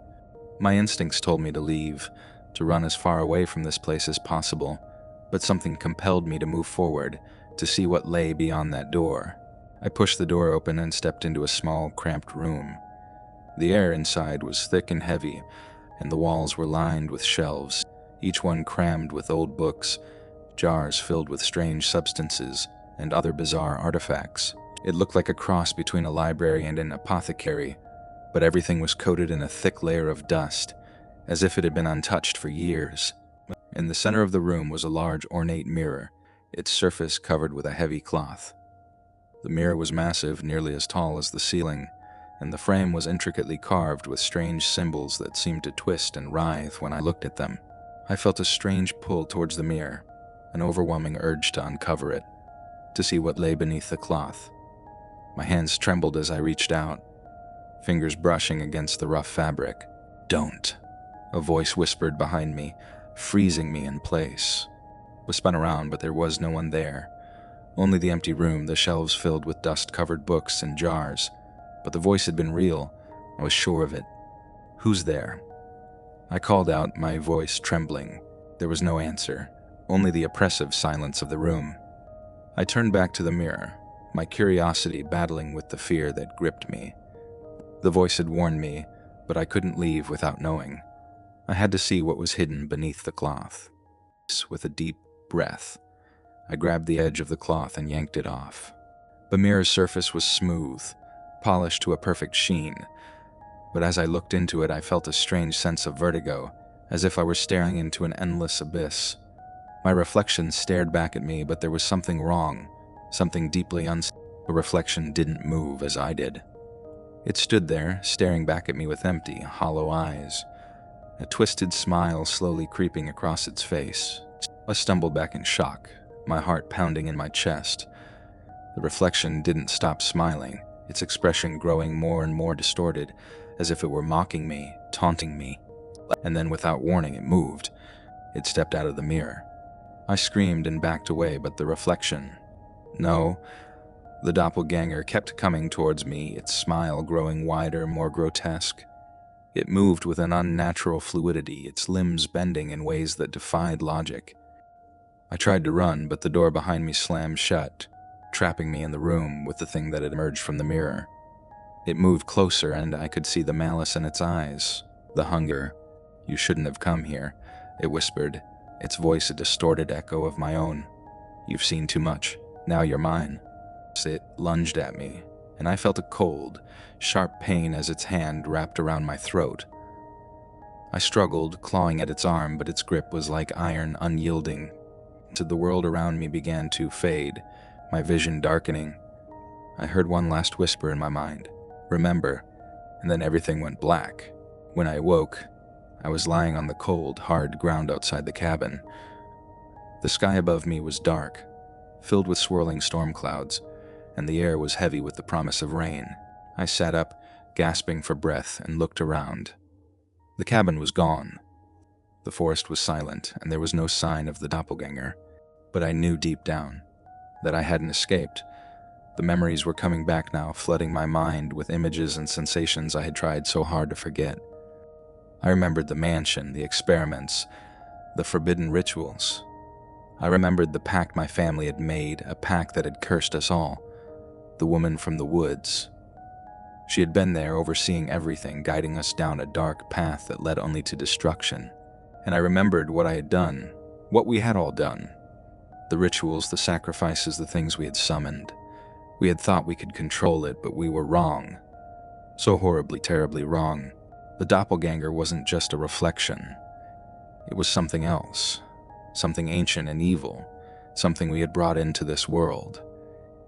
My instincts told me to leave, to run as far away from this place as possible, but something compelled me to move forward, to see what lay beyond that door. I pushed the door open and stepped into a small, cramped room. The air inside was thick and heavy, and the walls were lined with shelves, each one crammed with old books, jars filled with strange substances, and other bizarre artifacts. It looked like a cross between a library and an apothecary, but everything was coated in a thick layer of dust, as if it had been untouched for years. In the center of the room was a large, ornate mirror, its surface covered with a heavy cloth. The mirror was massive, nearly as tall as the ceiling, and the frame was intricately carved with strange symbols that seemed to twist and writhe when I looked at them. I felt a strange pull towards the mirror, an overwhelming urge to uncover it, to see what lay beneath the cloth. My hands trembled as I reached out, fingers brushing against the rough fabric. "Don't," a voice whispered behind me, freezing me in place. I spun around, but there was no one there. Only the empty room, the shelves filled with dust-covered books and jars. But the voice had been real. I was sure of it. "Who's there?" I called out, my voice trembling. There was no answer, only the oppressive silence of the room. I turned back to the mirror, my curiosity battling with the fear that gripped me. The voice had warned me, but I couldn't leave without knowing. I had to see what was hidden beneath the cloth. With a deep breath, I grabbed the edge of the cloth and yanked it off. The mirror's surface was smooth, polished to a perfect sheen, but as I looked into it, I felt a strange sense of vertigo, as if I were staring into an endless abyss. My reflection stared back at me, but there was something wrong, something deeply unsafe. The reflection didn't move as I did. It stood there, staring back at me with empty, hollow eyes, a twisted smile slowly creeping across its face. I stumbled back in shock, my heart pounding in my chest. The reflection didn't stop smiling, its expression growing more and more distorted, as if it were mocking me, taunting me. And then, without warning, it moved. It stepped out of the mirror. I screamed and backed away, but the reflection... No, the doppelganger kept coming towards me, its smile growing wider, more grotesque. It moved with an unnatural fluidity, its limbs bending in ways that defied logic. I tried to run, but the door behind me slammed shut, trapping me in the room with the thing that had emerged from the mirror. It moved closer, and I could see the malice in its eyes, the hunger. "You shouldn't have come here," it whispered, its voice a distorted echo of my own. "You've seen too much. Now you're mine." It lunged at me, and I felt a cold, sharp pain as its hand wrapped around my throat. I struggled, clawing at its arm, but its grip was like iron, unyielding. The world around me began to fade, my vision darkening. I heard one last whisper in my mind, "Remember," and then everything went black. When I awoke, I was lying on the cold, hard ground outside the cabin. The sky above me was dark, filled with swirling storm clouds, and the air was heavy with the promise of rain. I sat up, gasping for breath, and looked around. The cabin was gone. The forest was silent, and there was no sign of the doppelganger. But I knew deep down that I hadn't escaped. The memories were coming back now, flooding my mind with images and sensations I had tried so hard to forget. I remembered the mansion, the experiments, the forbidden rituals. I remembered the pact my family had made, a pact that had cursed us all. The woman from the woods. She had been there, overseeing everything, guiding us down a dark path that led only to destruction. And I remembered what I had done, what we had all done. The rituals, the sacrifices, the things we had summoned. We had thought we could control it, but we were wrong. So horribly, terribly wrong. The doppelganger wasn't just a reflection. It was something else. Something ancient and evil. Something we had brought into this world.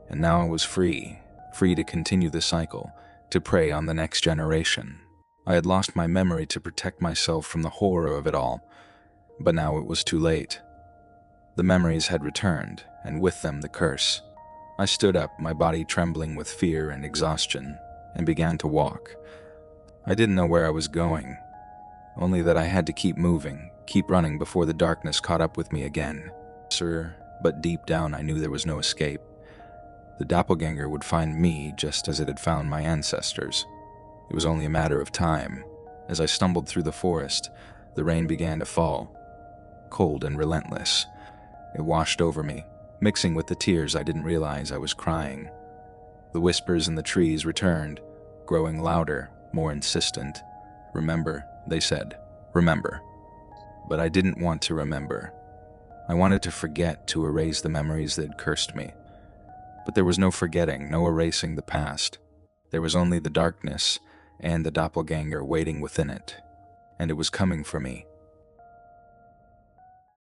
And now I was free to continue the cycle, to prey on the next generation. I had lost my memory to protect myself from the horror of it all, but now it was too late. The memories had returned, and with them the curse. I stood up, my body trembling with fear and exhaustion, and began to walk. I didn't know where I was going, only that I had to keep moving, keep running before the darkness caught up with me again. But deep down I knew there was no escape. The doppelganger would find me just as it had found my ancestors. It was only a matter of time. As I stumbled through the forest, the rain began to fall, cold and relentless. It washed over me, mixing with the tears I didn't realize I was crying. The whispers in the trees returned, growing louder, more insistent. "Remember," they said, "remember." But I didn't want to remember. I wanted to forget, to erase the memories that had cursed me. But there was no forgetting, no erasing the past. There was only the darkness and the doppelganger waiting within it. And it was coming for me.